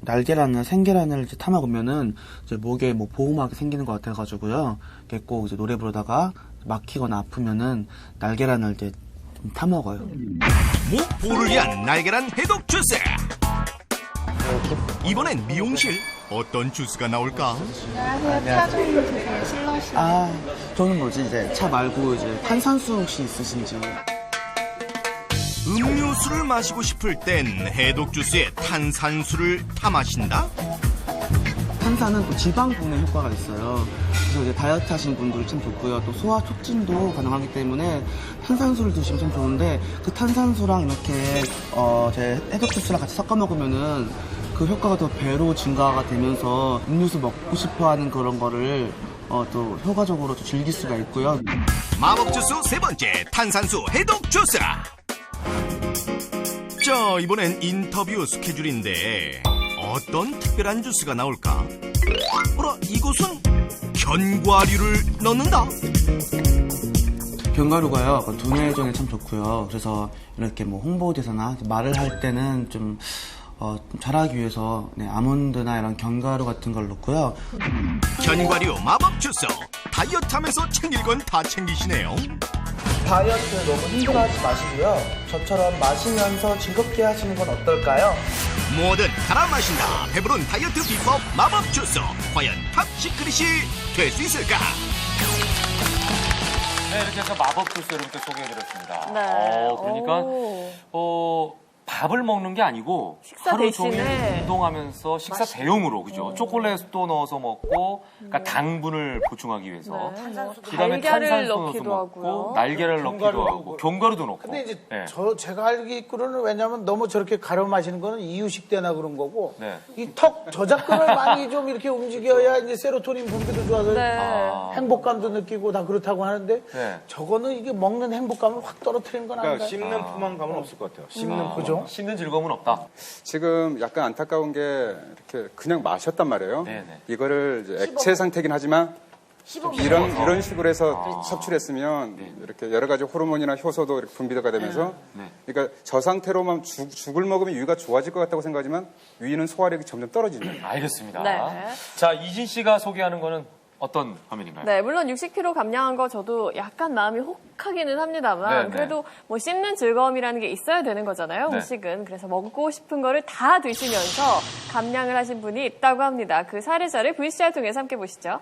Speaker 17: 날계란을 생계란을 이제 타 먹으면은 이제 목에 뭐 보호막이 생기는 것 같아가지고요. 이게 꼭 이제 노래 부르다가 막히거나 아프면은 날계란을 이제 좀 타 먹어요.
Speaker 3: 목 보호를 위한 날계란 해독 주스. 이번엔 미용실 어떤 주스가 나올까?
Speaker 16: 안녕하세요. 차 좀 드세요. 실러시.
Speaker 17: 저는 뭐지 이제 차 말고 이제 탄산수 혹시 있으신지.
Speaker 3: 음료수를 마시고 싶을 땐 해독 주스에 탄산수를 타 마신다?
Speaker 17: 탄산은 또 지방 분해 효과가 있어요. 그래서 이제 다이어트 하시는 분들 참 좋고요. 또 소화 촉진도 가능하기 때문에 탄산수를 드시면 참 좋은데 그 탄산수랑 이렇게 제 해독 주스랑 같이 섞어 먹으면은 그 효과가 더 배로 증가가 되면서 음료수 먹고 싶어 하는 그런 거를 또 효과적으로 또 즐길 수가 있고요.
Speaker 3: 마법 주스 세 번째 탄산수 해독 주스. 자, 이번엔 인터뷰 스케줄인데 어떤 특별한 주스가 나올까? 어라, 이곳은 견과류를 넣는다.
Speaker 17: 견과류가요 두뇌정에 참 좋고요. 그래서 이렇게 뭐 홍보대사나 말을 할 때는 좀 잘하기 위해서 아몬드나 이런 견과류 같은 걸 넣고요.
Speaker 3: 견과류 마법 주스. 다이어트하면서 챙길 건 다 챙기시네요.
Speaker 19: 다이어트 너무 힘들어하지 마시고요. 저처럼 마시면서 즐겁게 하시는 건 어떨까요?
Speaker 3: 뭐든 갈아 마신다. 배부른 다이어트 비법 마법 주스. 과연 탑 시크릿이 될 수 있을까?
Speaker 2: 네, 이렇게 해서 마법 주스 여러분께 소개해드렸습니다.
Speaker 1: 네.
Speaker 2: 그러니까 밥을 먹는 게 아니고
Speaker 1: 식사
Speaker 2: 하루
Speaker 1: 대신에
Speaker 2: 종일 운동하면서 식사 대용으로 그죠? 초콜릿도 넣어서 먹고 그러니까 당분을 보충하기 위해서 그다음에
Speaker 1: 달걀을
Speaker 2: 탄산수 넣어서
Speaker 1: 넣기도
Speaker 2: 먹고
Speaker 1: 하고요.
Speaker 2: 날계란을 넣기도 하고 견과류도 넣고.
Speaker 4: 근데 이제
Speaker 2: 네.
Speaker 4: 제가 알기로는 왜냐면 너무 저렇게 가려 마시는 거는 이유식 때나 그런 거고
Speaker 2: 네.
Speaker 4: 이 턱 저작근을 많이 좀 이렇게 움직여야 이제 세로토닌 분비도 좋아서 행복감도 느끼고 다 그렇다고 하는데 저거는 이게 먹는 행복감을 확 떨어뜨리는 건 아닌가요?
Speaker 5: 그러니까 씹는 포만감은 없을 것 같아요.
Speaker 4: 씹는 그죠?
Speaker 2: 씹는 즐거움은 없다.
Speaker 13: 지금 약간 안타까운 게 이렇게 그냥 마셨단 말이에요. 이거를 이제 액체 상태긴 하지만 이런 식으로 해서 섭취했으면 이렇게 여러 가지 호르몬이나 효소도 이렇게 분비가 되면서 그러니까 저 상태로만 죽을 먹으면 위가 좋아질 것 같다고 생각하지만 위는 소화력이 점점 떨어집니다.
Speaker 2: 알겠습니다.
Speaker 1: 네.
Speaker 2: 자, 이진 씨가 소개하는 거는 어떤 화면인가요?
Speaker 1: 네, 물론 60kg 감량한 거 저도 약간 마음이 혹하기는 합니다만 그래도 뭐 씹는 즐거움이라는 게 있어야 되는 거잖아요, 음식은. 그래서 먹고 싶은 거를 다 드시면서 감량을 하신 분이 있다고 합니다. 그 사례자를 VCR 통해서 함께 보시죠.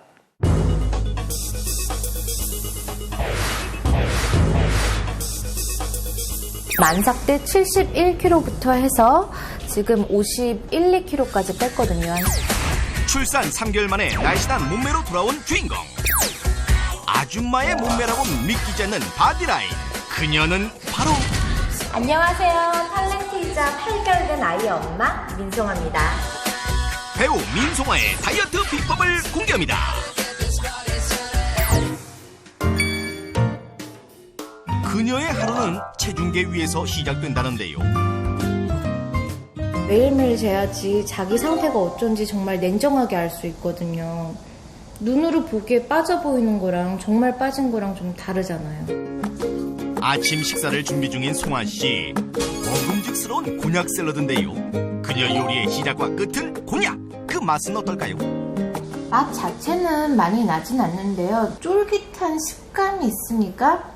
Speaker 20: 만삭 때 71kg부터 해서 지금 51, 2kg까지 뺐거든요.
Speaker 3: 출산 3개월 만에 날씬한 몸매로 돌아온 주인공. 아줌마의 몸매라고 믿기지 않는 바디라인. 그녀는 바로
Speaker 20: 안녕하세요. 탤런트이자 8개월 된 아이의 엄마 민송아입니다.
Speaker 3: 배우 민송아의 다이어트 비법을 공개합니다. 그녀의 하루는 체중계 위에서 시작된다는데요.
Speaker 20: 매일매일 재야지 자기 상태가 어쩐지 정말 냉정하게 알 수 있거든요. 눈으로 보기에 빠져 보이는 거랑 정말 빠진 거랑 좀 다르잖아요.
Speaker 3: 아침 식사를 준비 중인 송아 씨. 먹음직스러운 곤약 샐러드인데요. 그녀 요리의 시작과 끝은 곤약. 그 맛은 어떨까요?
Speaker 20: 맛 자체는 많이 나진 않는데요. 쫄깃한 식감이 있으니까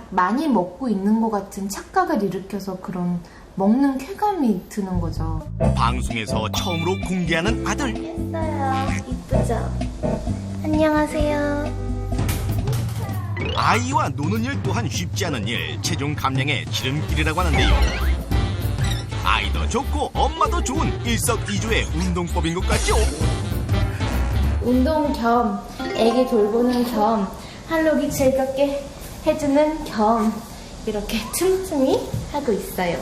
Speaker 20: 많이 먹고 있는 것 같은 착각을 일으켜서 그런 먹는 쾌감이 드는 거죠.
Speaker 3: 방송에서 처음으로 공개하는 아들.
Speaker 20: 했어요. 이쁘죠? 안녕하세요.
Speaker 3: 아이와 노는 일 또한 쉽지 않은 일. 체중 감량의 지름길이라고 하는데요. 아이도 좋고 엄마도 좋은 일석이조의 운동법인 것 같죠?
Speaker 20: 운동 겸 애기 돌보는 겸 한록이 즐겁게 해주는 겸 이렇게 틈틈이 하고 있어요.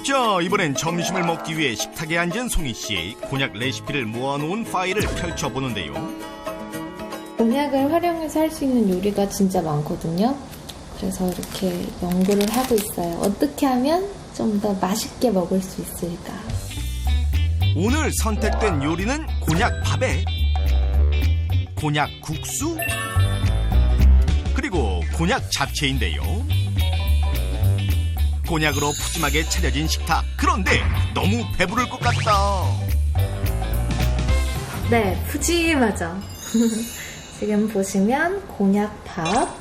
Speaker 3: 자, 이번엔 점심을 먹기 위해 식탁에 앉은 송이 씨. 곤약 레시피를 모아놓은 파일을 펼쳐보는데요.
Speaker 20: 곤약을 활용해서 할 수 있는 요리가 진짜 많거든요. 그래서 이렇게 연구를 하고 있어요. 어떻게 하면 좀 더 맛있게 먹을 수 있을까.
Speaker 3: 오늘 선택된 요리는 곤약밥에 곤약 국수 그리고 곤약 잡채인데요. 곤약으로 푸짐하게 차려진 식탁. 그런데 너무 배부를 것 같다.
Speaker 20: 네, 푸짐하죠. 지금 보시면 곤약밥,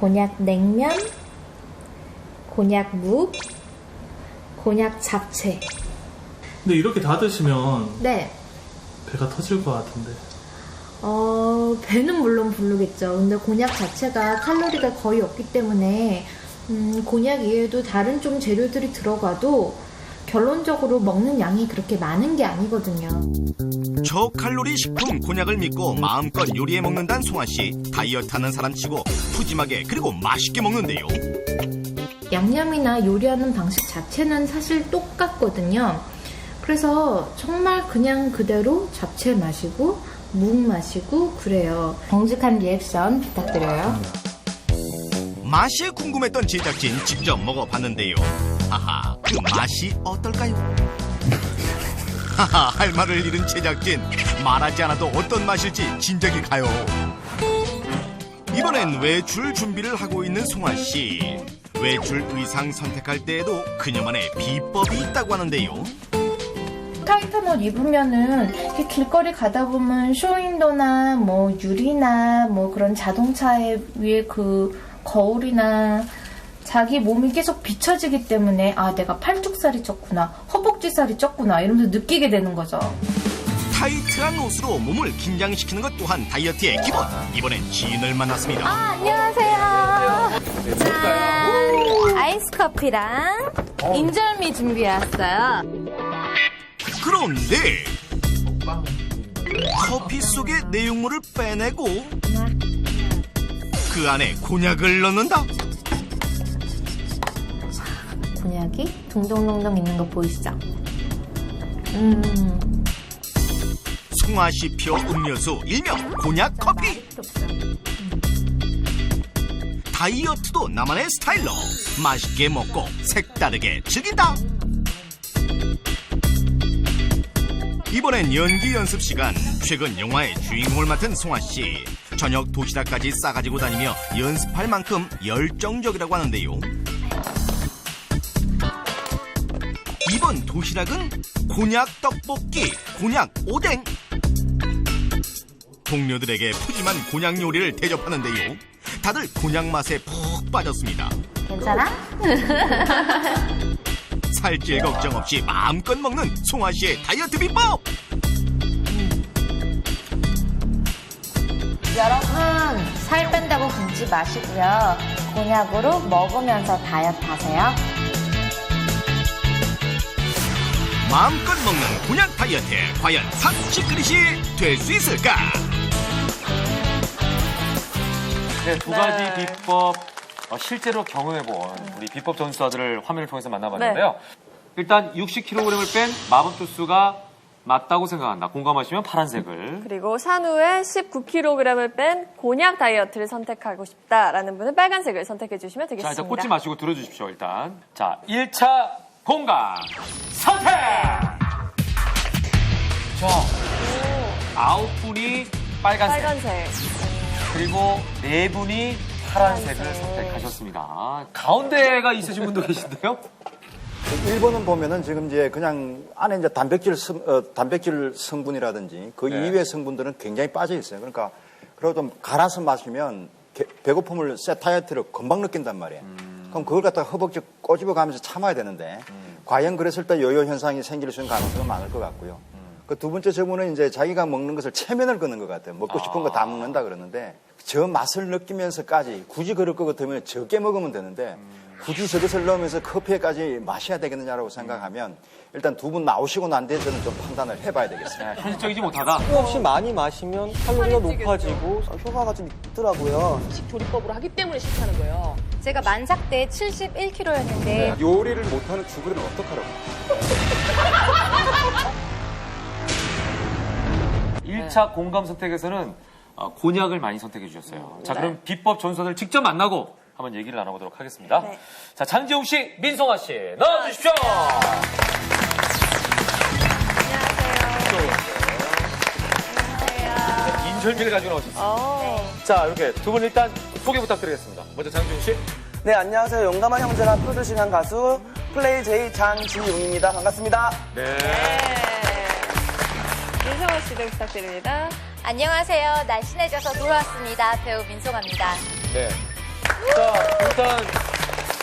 Speaker 20: 곤약냉면, 곤약묵, 곤약 잡채.
Speaker 18: 근데 이렇게 다 드시면
Speaker 20: 네.
Speaker 18: 배가 터질 것 같은데.
Speaker 20: 배는 물론 부르겠죠. 근데 곤약 자체가 칼로리가 거의 없기 때문에 곤약 이외에도 다른 좀 재료들이 들어가도 결론적으로 먹는 양이 그렇게 많은 게 아니거든요.
Speaker 3: 저칼로리 식품 곤약을 믿고 마음껏 요리해 먹는다는 송아씨. 다이어트하는 사람치고 푸짐하게 그리고 맛있게 먹는데요.
Speaker 20: 양념이나 요리하는 방식 자체는 사실 똑같거든요. 그래서 정말 그냥 그대로 잡채 마시고 묵 마시고 그래요. 정직한 리액션 부탁드려요.
Speaker 3: 맛이 궁금했던 제작진 직접 먹어봤는데요. 하하, 그 맛이 어떨까요? 하하, 할 말을 잃은 제작진. 말하지 않아도 어떤 맛일지 진작에 가요. 이번엔 외출 준비를 하고 있는 송아씨. 외출 의상 선택할 때에도 그녀만의 비법이 있다고 하는데요.
Speaker 20: 타이트한 옷 입으면은 이렇게 길거리 가다 보면 쇼윈도나 뭐 유리나 뭐 그런 자동차에 위에 그 거울이나 자기 몸이 계속 비춰지기 때문에 아 내가 팔뚝살이 쪘구나 허벅지살이 쪘구나 이러면서 느끼게 되는 거죠.
Speaker 3: 타이트한 옷으로 몸을 긴장시키는 것 또한 다이어트의 기본. 이번엔 지인을 만났습니다.
Speaker 21: 안녕하세요. 짠! 아이스 커피랑 인절미 준비해왔어요.
Speaker 3: 그런데 커피 속의 내용물을 빼내고 그 안에 곤약을 넣는다.
Speaker 20: 곤약이 동동동동 있는 거 보이시죠?
Speaker 3: 송아씨표 음료수 일명 곤약 커피. 다이어트도 나만의 스타일로 맛있게 먹고 색다르게 즐긴다. 이번엔 연기 연습 시간. 최근 영화의 주인공을 맡은 송아씨. 저녁 도시락까지 싸가지고 다니며 연습할 만큼 열정적이라고 하는데요. 이번 도시락은 곤약 떡볶이, 곤약 오뎅. 동료들에게 푸짐한 곤약 요리를 대접하는데요. 다들 곤약 맛에 푹 빠졌습니다.
Speaker 21: 괜찮아?
Speaker 3: 살찔 걱정 없이 마음껏 먹는 송아씨의 다이어트 비법.
Speaker 21: 여러분, 살 뺀다고 굶지 마시고요. 곤약으로 먹으면서 다이어트 하세요.
Speaker 3: 마음껏 먹는 곤약 다이어트. 과연 30그릇이 될 수 있을까?
Speaker 2: 네, 두 가지 비법 실제로 경험해본 우리 비법 전수자들을 화면을 통해서 만나봤는데요. 일단 60kg을 뺀 마법주스가 맞다고 생각한다. 공감하시면 파란색을.
Speaker 1: 그리고 산후에 19kg을 뺀 곤약 다이어트를 선택하고 싶다라는 분은 빨간색을 선택해 주시면 되겠습니다.
Speaker 2: 자, 일단 꽂지 마시고 들어주십시오, 일단. 자, 1차 공감 선택! 자, 9분이 빨간색. 그리고 4분이 파란색을 선택하셨습니다. 가운데가 있으신 분도 계신데요?
Speaker 14: 1번은 보면은 지금 이제 그냥 안에 이제 단백질 성분이라든지 그 이외의 성분들은 굉장히 빠져 있어요. 그러니까 그리고 좀 갈아서 마시면 배고픔을 다이어트를 금방 느낀단 말이에요. 그럼 그걸 갖다가 허벅지 꼬집어 가면서 참아야 되는데 과연 그랬을 때 요요 현상이 생길 수 있는 가능성은 많을 것 같고요. 그 두 번째 저분은 이제 자기가 먹는 것을 체면을 걷는 것 같아요. 먹고 싶은 거 다 먹는다 그러는데 저 맛을 느끼면서까지 굳이 그럴 것 같으면 적게 먹으면 되는데 굳이 저것을 넣으면서 커피에까지 마셔야 되겠느냐라고 생각하면 일단 두 분 나오시고 난 뒤에 저는 좀 판단을 해봐야 되겠습니다.
Speaker 2: 현실적이지 못하다.
Speaker 10: 끊임없이 많이 마시면 칼로리가 높아지고 효과가 좀 있더라고요.
Speaker 8: 식조리법으로 하기 때문에 싫다는 거예요.
Speaker 22: 제가 만삭 때 71kg였는데
Speaker 13: 요리를 못하는 주부들은 어떡하라고?
Speaker 2: 1차 공감 선택에서는 곤약을 많이 선택해 주셨어요. 자, 그럼 비법 전수들을 직접 만나고 한번 얘기를 나눠보도록 하겠습니다.
Speaker 22: 네.
Speaker 2: 자, 장지용 씨, 민성아 씨, 나와주십시오. 안녕하세요. 인절미를 가지고 나오셨습니다. 자, 이렇게 두 분 일단 소개 부탁드리겠습니다. 먼저 장지용 씨.
Speaker 10: 네, 안녕하세요. 용감한 형제가 프로듀싱한 가수 플레이 제이 장지용입니다. 반갑습니다.
Speaker 2: 네.
Speaker 1: 민성아 씨도 부탁드립니다.
Speaker 22: 안녕하세요. 날씬해져서 돌아왔습니다. 배우 민송아입니다.
Speaker 2: 네. 자, 일단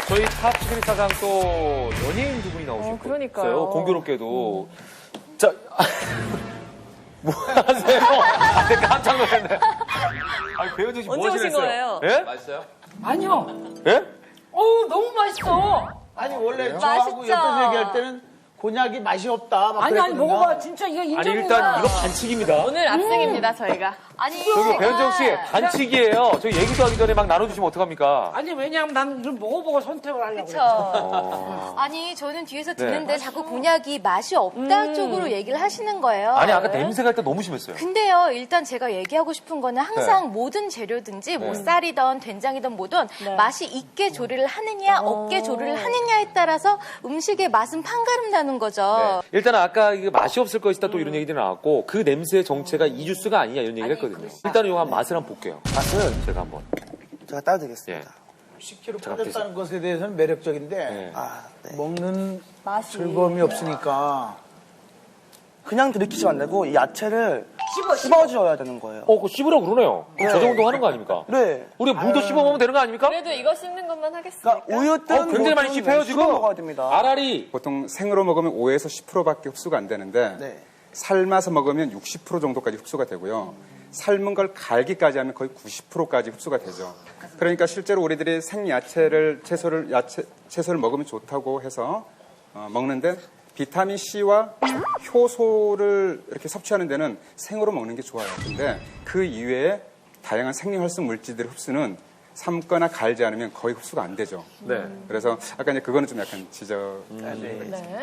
Speaker 2: 저희 탑 11사상 또 연예인 두 분이 나오셨어요.
Speaker 1: 그러니까요.
Speaker 2: 공교롭게도. 자, 뭐 하세요? 아, 네, 깜짝 놀랐네. 아니, 배우진 씨 뭐
Speaker 1: 언제 오신
Speaker 2: 하시겠어요?
Speaker 1: 거예요?
Speaker 2: 예?
Speaker 6: 맛있어요?
Speaker 9: 아니요.
Speaker 2: 예?
Speaker 9: 어우, 너무 맛있어.
Speaker 4: 아니 원래 저하고
Speaker 22: 맛있죠?
Speaker 4: 옆에서 얘기할 때는 곤약이 맛이 없다. 막
Speaker 9: 아니,
Speaker 4: 그랬거든요.
Speaker 9: 먹어봐. 진짜 이게 인정이야.
Speaker 2: 아니, 일단 이거 반칙입니다.
Speaker 1: 오늘 압승입니다, 저희가.
Speaker 22: 아니,
Speaker 2: 저기 배현정 씨, 반칙이에요. 저희 얘기도 하기 전에 막 나눠주시면 어떡합니까?
Speaker 9: 아니, 왜냐면 난 이걸 먹어보고 선택을 하려고
Speaker 22: 그쵸.
Speaker 2: 어.
Speaker 22: 아니, 저는 뒤에서 듣는데 자꾸 곤약이 맛이 없다 쪽으로 얘기를 하시는 거예요.
Speaker 2: 아니, 아까 냄새가 일단 너무 심했어요.
Speaker 22: 근데요, 일단 제가 얘기하고 싶은 거는 항상
Speaker 2: 네.
Speaker 22: 모든 재료든지
Speaker 2: 네.
Speaker 22: 뭐 쌀이든 된장이든 뭐든 맛이 있게 조리를 하느냐, 없게 조리를 하느냐에 따라서 음식의 맛은 판가름 나는 거죠.
Speaker 2: 네. 일단 아까 이게 맛이 없을 것이다 또 이런 얘기들이 나왔고 그 냄새의 정체가 이 주스가 아니냐 이런 얘기를 했거든요. 일단은 이거 한 맛을 한번 볼게요.
Speaker 10: 맛은
Speaker 2: 제가 한번.
Speaker 10: 제가 따드리겠습니다.
Speaker 4: 10kg 빠졌다는 것에 대해서는 매력적인데
Speaker 2: 네.
Speaker 4: 먹는 즐거움이 없으니까
Speaker 10: 그냥 들이키지 말고 이 야채를 씹어줘야 되는 거예요.
Speaker 2: 그거 씹으라고 그러네요.
Speaker 10: 네.
Speaker 2: 저 정도 하는 거 아닙니까?
Speaker 10: 네.
Speaker 2: 우리 물도 씹어 먹으면 되는 거 아닙니까?
Speaker 1: 그래도 이거 씹는 것만 하겠습니까?
Speaker 10: 우유 뜬
Speaker 2: 굉장히 많이 씹혀요 지금.
Speaker 10: 먹어야 됩니다.
Speaker 2: 알알이.
Speaker 13: 보통 생으로 먹으면 5에서 10%밖에 흡수가 안 되는데
Speaker 10: 네.
Speaker 13: 삶아서 먹으면 60% 정도까지 흡수가 되고요. 삶은 걸 갈기까지 하면 거의 90%까지 흡수가 되죠. 그러니까 실제로 우리들이 생야채를 채소를 먹으면 좋다고 해서 먹는데 비타민 C와 효소를 이렇게 섭취하는 데는 생으로 먹는 게 좋아요. 근데 그 이외에 다양한 생리활성 물질들의 흡수는 삶거나 갈지 않으면 거의 흡수가 안 되죠.
Speaker 2: 네.
Speaker 13: 그래서 아까 이제 그거는 좀 약간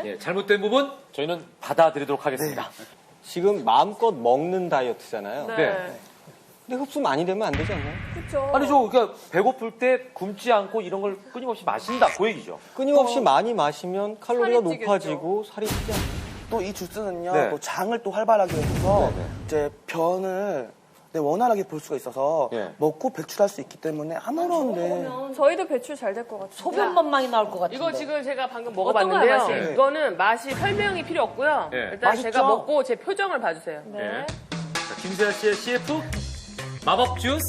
Speaker 2: 예, 잘못된 부분 저희는 받아들이도록 하겠습니다.
Speaker 10: 지금 마음껏 먹는 다이어트잖아요.
Speaker 2: 네.
Speaker 10: 근데 흡수 많이 되면 안 되지 않나요?
Speaker 1: 그렇죠.
Speaker 2: 아니죠. 그러니까 배고플 때 굶지 않고 이런 걸 끊임없이 마신다. 그 얘기죠.
Speaker 10: 끊임없이 많이 마시면 칼로리가
Speaker 1: 살이 찌겠죠.
Speaker 10: 높아지고 살이 찌지 않나요? 또 이 주스는요,
Speaker 2: 네.
Speaker 10: 또 장을 또 활발하게 해서
Speaker 2: 네.
Speaker 10: 이제 변을 원활하게 볼 수가 있어서
Speaker 2: 네.
Speaker 10: 먹고 배출할 수 있기 때문에 아무런데
Speaker 1: 저희도 배출 잘 될 것 같아요.
Speaker 9: 소변만 많이 나올 것 같은데.
Speaker 8: 이거 지금 제가 방금
Speaker 1: 어떤
Speaker 8: 먹어봤는데요.
Speaker 1: 거야, 맛이?
Speaker 8: 이거는 맛이 설명이 필요 없고요.
Speaker 2: 네.
Speaker 8: 일단
Speaker 10: 맛있죠?
Speaker 8: 제가 먹고 제 표정을 봐주세요.
Speaker 2: 네. 자, 김세아 씨의 CF 마법 주스.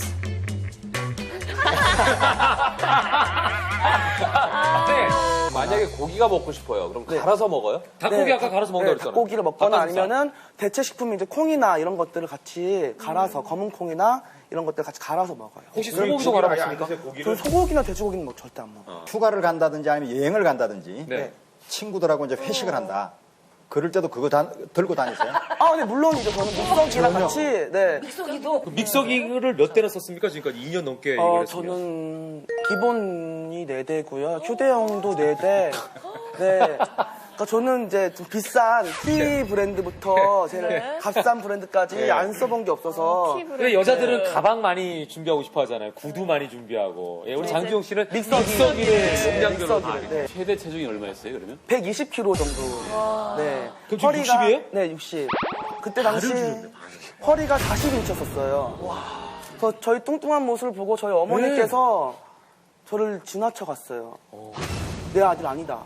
Speaker 2: 네.
Speaker 6: 만약에 고기가 먹고 싶어요. 그럼 갈아서 먹어요?
Speaker 2: 닭고기 아까 갈아서 먹는다 그랬잖아요.
Speaker 10: 닭고기를 먹거나
Speaker 2: 닭가슴살.
Speaker 10: 아니면은 대체 식품 이제 콩이나 이런 것들을 같이 갈아서 검은 콩이나 이런 것들 같이 갈아서 먹어요.
Speaker 2: 혹시 소고기도 갈아 먹습니까?
Speaker 10: 저는 소고기나 돼지고기는 뭐 절대 안 먹어요.
Speaker 14: 휴가를 간다든지 아니면 여행을 간다든지
Speaker 2: 네.
Speaker 14: 친구들하고 이제 회식을 한다. 그럴 때도 그거 들고 다니세요?
Speaker 10: 아, 네, 물론이죠. 저는 믹서기랑 같이, 네.
Speaker 9: 믹서기도.
Speaker 2: 그 믹서기를 몇 대나 썼습니까? 지금까지 2년 넘게 얘기를 했습니다.
Speaker 10: 저는 기본이 4대고요. 휴대용도 4대. 네. 그러니까 저는 이제 좀 비싼 키 브랜드부터 제일 값싼 브랜드까지
Speaker 2: 네.
Speaker 10: 안 써본 게 없어서.
Speaker 2: 근데 여자들은 가방 많이 준비하고 싶어 하잖아요. 구두 많이 준비하고. 예, 우리 장지용 씨는 믹서기를 용량별로 많이.
Speaker 10: 네.
Speaker 6: 최대 체중이 얼마였어요, 그러면?
Speaker 10: 120kg 정도. 네.
Speaker 2: 그럼 지금 60이에요?
Speaker 10: 네, 60. 그때 당시 허리가 40인치였었어요. 그래서 저희 뚱뚱한 모습을 보고 저희 어머니께서 저를 지나쳐 갔어요. 내 아들 아니다.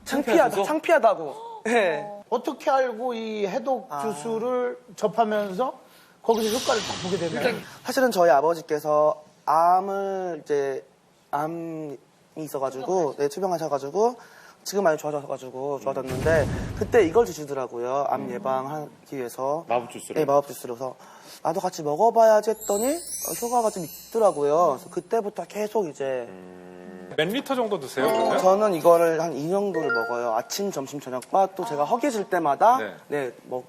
Speaker 10: 창피하다고. 네.
Speaker 4: 어떻게 알고 이 해독 주스를 접하면서 거기서 효과를 딱 보게 되나요?
Speaker 10: 사실은 저희 아버지께서 암이 있어가지고, 네, 투병하셔가지고, 지금 많이 좋아졌는데 그때 이걸 주시더라고요. 암 예방하기 위해서.
Speaker 5: 마법 주스를?
Speaker 10: 네, 마법 주스를. 그래서 나도 같이 먹어봐야지 했더니 효과가 좀 있더라고요. 그래서 그때부터 계속 이제.
Speaker 7: 몇 리터 정도 드세요? 그러면?
Speaker 10: 저는 이거를 한 2 정도를 먹어요. 아침, 점심, 저녁과 또 제가 허기질 때마다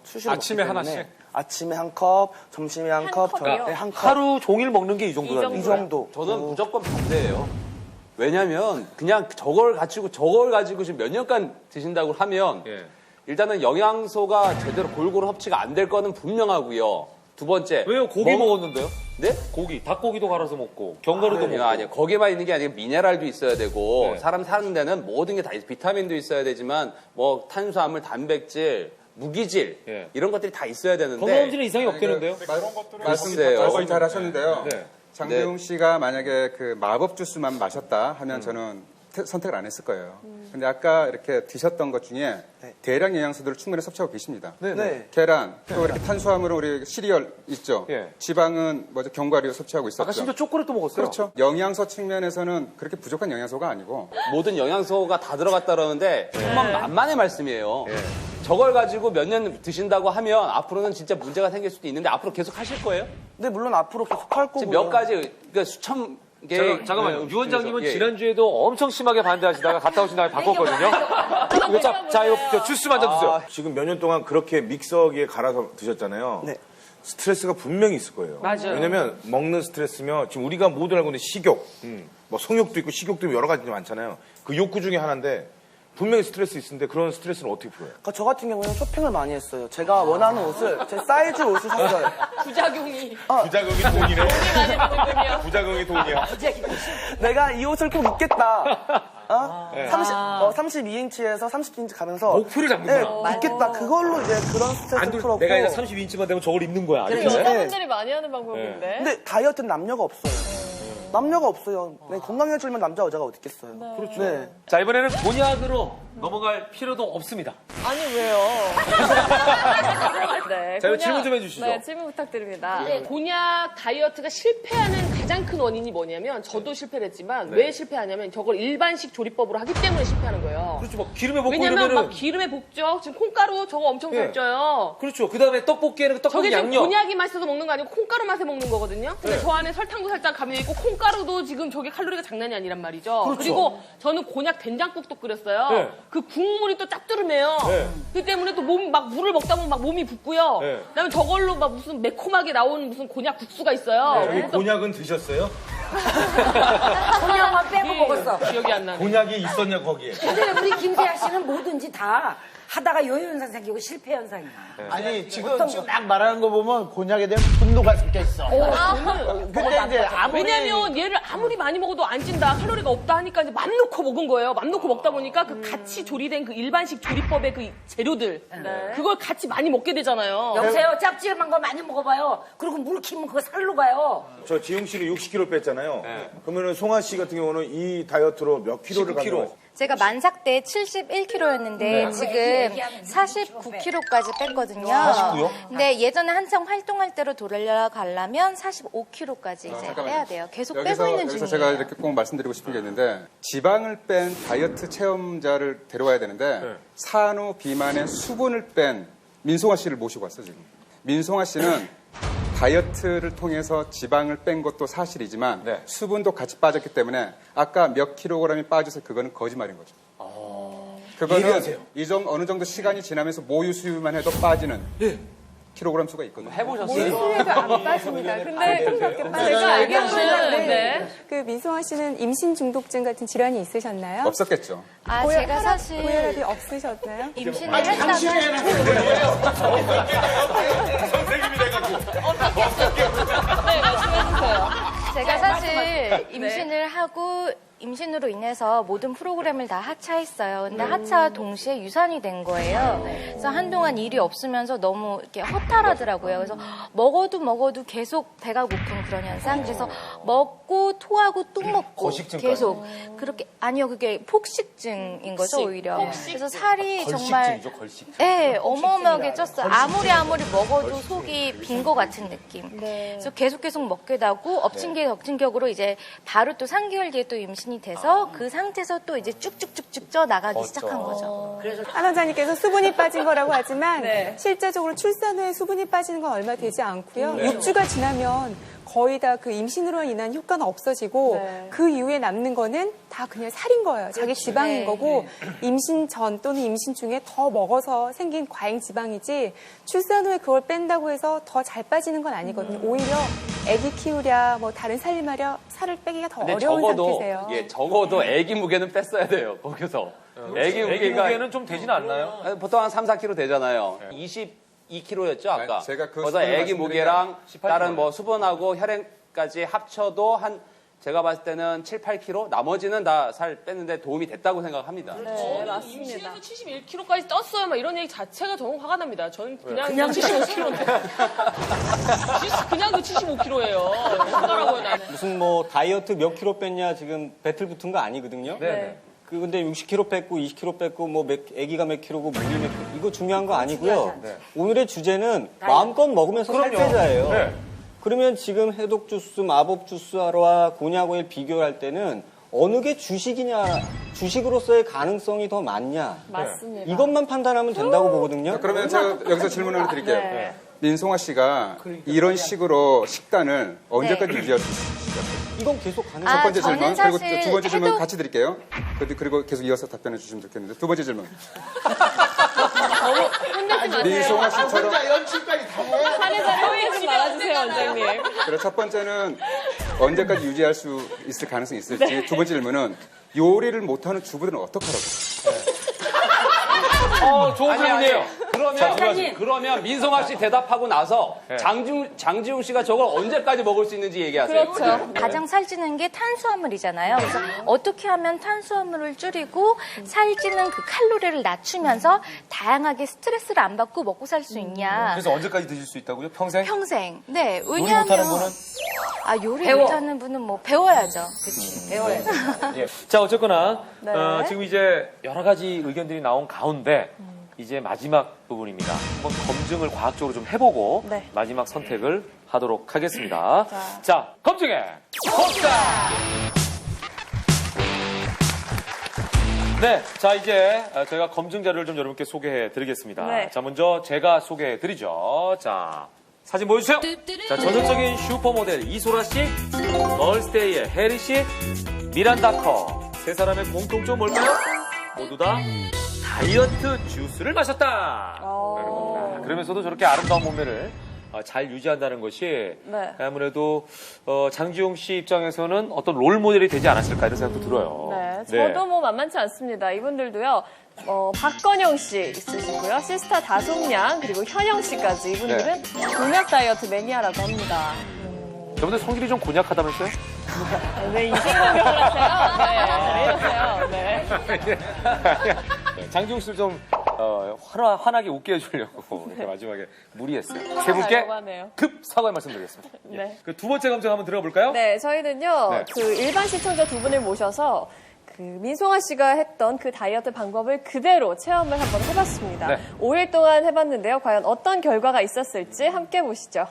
Speaker 10: 수시로
Speaker 7: 아침에
Speaker 10: 먹기 때문에
Speaker 7: 하나씩?
Speaker 10: 아침에 한 컵, 점심에 한 컵, 저녁에 한 컵.
Speaker 2: 하루 종일 먹는 게 이 정도라는
Speaker 10: 이 정도.
Speaker 6: 저는 무조건 반대예요. 왜냐면 그냥 저걸 가지고 지금 몇 년간 드신다고 하면 일단은 영양소가 제대로 골고루 섭취가 안 될 거는 분명하고요. 두 번째.
Speaker 2: 왜요? 고기 먹었는데요?
Speaker 6: 네?
Speaker 2: 고기, 닭고기도 갈아서 먹고, 견과류도 먹고.
Speaker 6: 아니요. 거기만 있는 게 아니라 미네랄도 있어야 되고, 사람 사는 데는 모든 게 다 있어요. 비타민도 있어야 되지만, 뭐, 탄수화물, 단백질, 무기질, 이런 것들이 다 있어야 되는데.
Speaker 2: 건강검진에 이상이 없겠는데요?
Speaker 13: 말씀 잘 하셨는데요. 장재웅 씨가 만약에 그 마법 주스만 마셨다 하면 저는 선택을 안 했을 거예요. 근데 아까 이렇게 드셨던 것 중에 대량 영양소들을 충분히 섭취하고 계십니다. 계란, 또 이렇게 탄수화물은 우리 시리얼 있죠. 지방은 뭐죠? 견과류 섭취하고 있었죠.
Speaker 2: 아까 심지어 초콜릿도 먹었어요.
Speaker 13: 그렇죠. 영양소 측면에서는 그렇게 부족한 영양소가 아니고
Speaker 6: 모든 영양소가 다 들어갔다 그러는데 정말 만만의 말씀이에요. 저걸 가지고 몇 년 드신다고 하면 앞으로는 진짜 문제가 생길 수도 있는데 앞으로 계속 하실 거예요?
Speaker 10: 네, 물론 앞으로 계속 할 거고요.
Speaker 6: 지금 몇 가지, 그러니까 수천 개.
Speaker 2: 잠깐만요. 유 원장님은 지난주에도 엄청 심하게 반대하시다가 갔다 오신 다음에 바꿨거든요. 자, 이거 주스 만져 드세요.
Speaker 5: 지금 몇 년 동안 그렇게 믹서기에 갈아서 드셨잖아요.
Speaker 10: 네.
Speaker 5: 스트레스가 분명히 있을 거예요.
Speaker 8: 맞아요.
Speaker 5: 왜냐면 먹는 스트레스면 지금 우리가 모두 알고 있는 식욕, 뭐 성욕도 있고 식욕도 있고 여러 가지 많잖아요. 그 욕구 중에 하나인데 분명히 스트레스 있는데 그런 스트레스는 어떻게 풀어요?
Speaker 10: 그러니까 저 같은 경우에는 쇼핑을 많이 했어요. 제가 원하는 옷을, 제 사이즈 옷을 샀어요.
Speaker 8: 부작용이.
Speaker 5: 부작용이 돈이네.
Speaker 8: 돈이 많이 먹는군요.
Speaker 5: 부작용이 돈이야.
Speaker 10: 내가 이 옷을 꼭 입겠다. 32인치에서 30인치 가면서
Speaker 2: 목표를 잡는구나.
Speaker 10: 입겠다. 그걸로 이제 그런 스트레스 풀었고.
Speaker 2: 내가 이제 32인치만 되면 저걸 입는 거야.
Speaker 1: 그래, 여자분들이 많이 하는 방법인데.
Speaker 10: 근데 다이어트는 남녀가 없어요. 남녀가 없어요. 건강해지면 남자 여자가 어디 있겠어요.
Speaker 2: 그렇죠.
Speaker 10: 네.
Speaker 2: 자, 이번에는 곤약으로 넘어갈 필요도 없습니다.
Speaker 1: 아니, 왜요? 네,
Speaker 2: 자, 이거 질문 좀 해주시죠.
Speaker 1: 네, 질문 부탁드립니다.
Speaker 8: 곤약 다이어트가 실패하는 가장 큰 원인이 뭐냐면 저도 실패를 했지만 왜 실패하냐면 저걸 일반식 조리법으로 하기 때문에 실패하는 거예요.
Speaker 2: 그렇죠. 막 기름에 볶고
Speaker 8: 왜냐면
Speaker 2: 이러면은.
Speaker 8: 막 기름에 볶죠. 지금 콩가루 저거 엄청 잘 쪄요.
Speaker 2: 그렇죠. 그 다음에 떡볶이에는 그 떡볶이
Speaker 8: 저게 지금
Speaker 2: 양념.
Speaker 8: 곤약이 맛있어서 먹는 거 아니고 콩가루 맛에 먹는 거거든요. 근데 저 안에 설탕도 살짝 가미돼 있고 콩가루도 지금 저게 칼로리가 장난이 아니란 말이죠.
Speaker 2: 그렇죠.
Speaker 8: 그리고 저는 곤약 된장국도 끓였어요. 그 국물이 또 짭조름해요. 그 때문에 또 막 물을 먹다 보면 막 몸이 붓고요. 그다음에 저걸로 막 무슨 매콤하게 나오는 무슨 곤약 국수가 있어요.
Speaker 5: 여기 곤약은 드셨어요?
Speaker 9: 곤약만 빼고 먹었어.
Speaker 8: 기억이 안 나네.
Speaker 5: 곤약이 있었냐 거기에?
Speaker 9: 근데 우리 김세아 씨는 뭐든지 다 하다가 요요현상 생기고 실패 현상이야.
Speaker 4: 아니 지금 딱 말하는 거 보면 곤약에 대한 분노가 섞여 있어. 근데 이제 아무리
Speaker 8: 왜냐면 얘를 아무리 많이 먹어도 안 찐다, 칼로리가 없다 하니까 이제 맘 놓고 먹은 거예요. 맘 놓고 먹다 보니까 그 같이 조리된 그 일반식 조리법의 그 재료들 그걸 같이 많이 먹게 되잖아요.
Speaker 9: 여보세요, 짭짤한 거 많이 먹어봐요. 그리고 물 키면 그거 살로 가요.
Speaker 5: 저 지웅 씨를 60kg 뺐잖아요. 그러면은 송아 씨 같은 경우는 이 다이어트로 몇 킬로를 간 거예요?
Speaker 22: 제가 만삭 때 71kg였는데 지금 49kg까지 뺐거든요.
Speaker 5: 49요?
Speaker 22: 근데 예전에 한창 활동할 때로 돌아가려면 45kg까지 이제 빼야 돼요. 계속 빼고 있는
Speaker 13: 여기서
Speaker 22: 중이에요.
Speaker 13: 제가 이렇게 꼭 말씀드리고 싶은 게 있는데 지방을 뺀 다이어트 체험자를 데려와야 되는데 산후 비만의 수분을 뺀 민송아 씨를 모시고 왔어 지금. 민송아 씨는 다이어트를 통해서 지방을 뺀 것도 사실이지만 수분도 같이 빠졌기 때문에 아까 몇 킬로그램이 빠져서 그거는 거짓말인 거죠. 그거는 어느 정도 시간이 지나면서 모유 수유만 해도 빠지는 킬로그램 수가 있거든요.
Speaker 6: 해보셨어요?
Speaker 11: 모유수유도 안 빠집니다. 근데
Speaker 1: 제가 알기로는
Speaker 11: 그 민송아 씨는 임신 중독증 같은 질환이 있으셨나요?
Speaker 13: 없었겠죠.
Speaker 22: 제가 사실
Speaker 11: 고혈압이 없으셨나요?
Speaker 22: 임신을 했다가
Speaker 5: 선생님이 돼가지고.
Speaker 1: 네, 말씀해주세요.
Speaker 22: 제가 사실 임신을 하고 임신으로 인해서 모든 프로그램을 다 하차했어요. 근데 하차와 동시에 유산이 된 거예요. 그래서 한동안 일이 없으면서 너무 이렇게 허탈하더라고요. 그래서 먹어도 계속 배가 고픈 그런 현상. 그래서 먹고 토하고 또 먹고
Speaker 2: 거식증까지.
Speaker 22: 계속 그렇게 아니요 그게 폭식증인 거죠 오히려. 그래서 살이 정말
Speaker 2: 걸식증.
Speaker 22: 네, 어마어마하게 쪘어요. 아무리 먹어도 속이 빈 것 같은 느낌. 그래서 계속 먹게 되고 엎친 게 덮친 격으로 이제 바로 또 3개월 뒤에 또 임신 임신이 돼서 그 상태에서 또 이제 쭉쭉쭉쭉 쪄 나가기 시작한 거죠.
Speaker 11: 한 원장님께서 수분이 빠진 거라고 하지만 실제적으로 출산 후에 수분이 빠지는 건 얼마 되지 않고요. 6주가 지나면 거의 다 그 임신으로 인한 효과는 없어지고 그 이후에 남는 거는 다 그냥 살인 거예요. 자기 지방인 거고 임신 전 또는 임신 중에 더 먹어서 생긴 과잉 지방이지 출산 후에 그걸 뺀다고 해서 더 잘 빠지는 건 아니거든요. 오히려 아기 키우랴 뭐 다른 살림하랴 살을 빼기가 더 어려운 상태세요.
Speaker 6: 적어도 아기 무게는 뺐어야 돼요. 거기서. 아기
Speaker 2: 무게는 좀 되지는 않나요?
Speaker 6: 보통 한 3, 4kg 되잖아요. 22kg였죠, 아까.
Speaker 13: 제가 그
Speaker 6: 그래서 아기 무게랑 다른 뭐 수분하고 혈액까지 합쳐도 한 제가 봤을 때는 7, 8kg? 나머지는 다 살 뺐는데 도움이 됐다고 생각합니다.
Speaker 8: 네, 맞습니다. 임신해서 71kg까지 떴어요. 막 이런 얘기 자체가 정말 화가 납니다. 저는 그냥 75kg인데. 그냥도 75kg예요. 화나라고요, 나는.
Speaker 12: 무슨 뭐 다이어트 몇 킬로 뺐냐 지금 배틀 붙은 거 아니거든요. 근데 60kg 뺐고 20kg 뺐고 뭐 아기가 몇 킬로고 물이 몇 킬로 이거 중요한 거 아니고요. 오늘의 주제는 마음껏 먹으면서 살 빼자예요. 그러면 지금 해독 주스, 마법 주스와 곤약 오일 비교할 때는 어느 게 주식이냐, 주식으로서의 가능성이 더 많냐.
Speaker 1: 맞습니다.
Speaker 12: 이것만 판단하면 된다고 보거든요.
Speaker 13: 그러면 제가 여기서 질문을 드릴게요. 민송아 씨가 이런 식으로 식단을 언제까지 유지할 수 있을까요?
Speaker 12: 이건 계속 가능해요.
Speaker 13: 첫 번째 질문, 그리고
Speaker 22: 사실
Speaker 13: 두 번째 질문 같이 드릴게요. 그리고 계속 이어서 답변해 주시면 좋겠는데. 두 번째 질문. 민송아 씨처럼.
Speaker 4: 혼자 연출까지 다 해.
Speaker 1: 사례자 소개하지 말아주세요, 원장님.
Speaker 13: 그래, 첫 번째는 언제까지 유지할 수 있을 가능성이 있을지. 두 번째 질문은 요리를 못하는 주부들은 어떡하라고.
Speaker 2: 좋은 질문이에요.
Speaker 6: 그러면 민성아 씨 대답하고 나서 장지웅 씨가 저걸 언제까지 먹을 수 있는지 얘기하세요.
Speaker 22: 그렇죠. 가장 살찌는 게 탄수화물이잖아요. 그래서 어떻게 하면 탄수화물을 줄이고 살찌는 그 칼로리를 낮추면서 다양하게 스트레스를 안 받고 먹고 살 수 있냐.
Speaker 2: 그래서 언제까지 드실 수 있다고요? 평생?
Speaker 22: 평생. 네.
Speaker 2: 요리
Speaker 22: 왜냐하면
Speaker 2: 못하는 분은?
Speaker 22: 요리 못하는 분은 뭐 배워야죠. 그치. 배워야죠.
Speaker 2: 자, 어쨌거나 지금 이제 여러 가지 의견들이 나온 가운데 이제 마지막 부분입니다. 한번 검증을 과학적으로 좀 해보고 마지막 선택을 하도록 하겠습니다. 자, 검증해 봅시다. 네, 자 이제 저희가 검증 자료를 좀 여러분께 소개해드리겠습니다. 자, 먼저 제가 소개해드리죠. 자, 사진 보여주세요. 자, 전설적인 슈퍼모델 이소라 씨, 걸스데이의 혜리 씨, 미란다 커. 세 사람의 공통점 뭘까요? 모두 다 다이어트 주스를 마셨다. 라는 겁니다. 그러면서도 저렇게 아름다운 몸매를 잘 유지한다는 것이 아무래도 장지용 씨 입장에서는 어떤 롤 모델이 되지 않았을까 이런 생각도 들어요.
Speaker 1: 저도 뭐 만만치 않습니다. 이분들도요. 박건영 씨 있으시고요. 시스타 다솜양 그리고 현영 씨까지 이분들은 곤약 다이어트 매니아라고 합니다.
Speaker 2: 여러분들 성질이 좀 곤약하다면서요?
Speaker 1: 네, 인생 공격을 하세요. 네, 왜 이러세요? 네.
Speaker 2: 장지용 씨를 좀 환하게 웃게 해주려고 이렇게 마지막에 무리했어요. 세 분께 급 사과의 말씀드리겠습니다.
Speaker 1: 네.
Speaker 2: 그 두 번째 검증 한번 들어가 볼까요?
Speaker 1: 네, 저희는요. 그 일반 시청자 두 분을 모셔서 그 민송아 씨가 했던 그 다이어트 방법을 그대로 체험을 한번 해봤습니다. 5일 동안 해봤는데요. 과연 어떤 결과가 있었을지 함께 보시죠.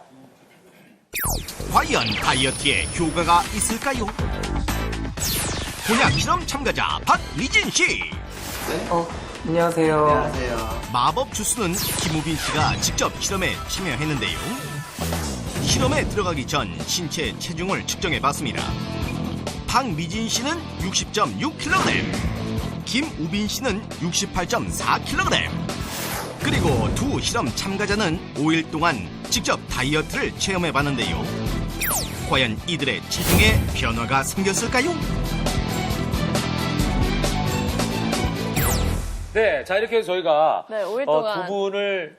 Speaker 3: 과연 다이어트에 효과가 있을까요? 곤약 실험 참가자 박미진 씨.
Speaker 19: 안녕하세요.
Speaker 3: 마법 주스는 김우빈 씨가 직접 실험에 참여했는데요. 실험에 들어가기 전 신체 체중을 측정해 봤습니다. 박미진 씨는 60.6kg, 김우빈 씨는 68.4kg. 그리고 두 실험 참가자는 5일 동안 직접 다이어트를 체험해 봤는데요. 과연 이들의 체중에 변화가 생겼을까요?
Speaker 2: 네, 자 이렇게 해서 저희가
Speaker 1: 5일 동안
Speaker 2: 두 분을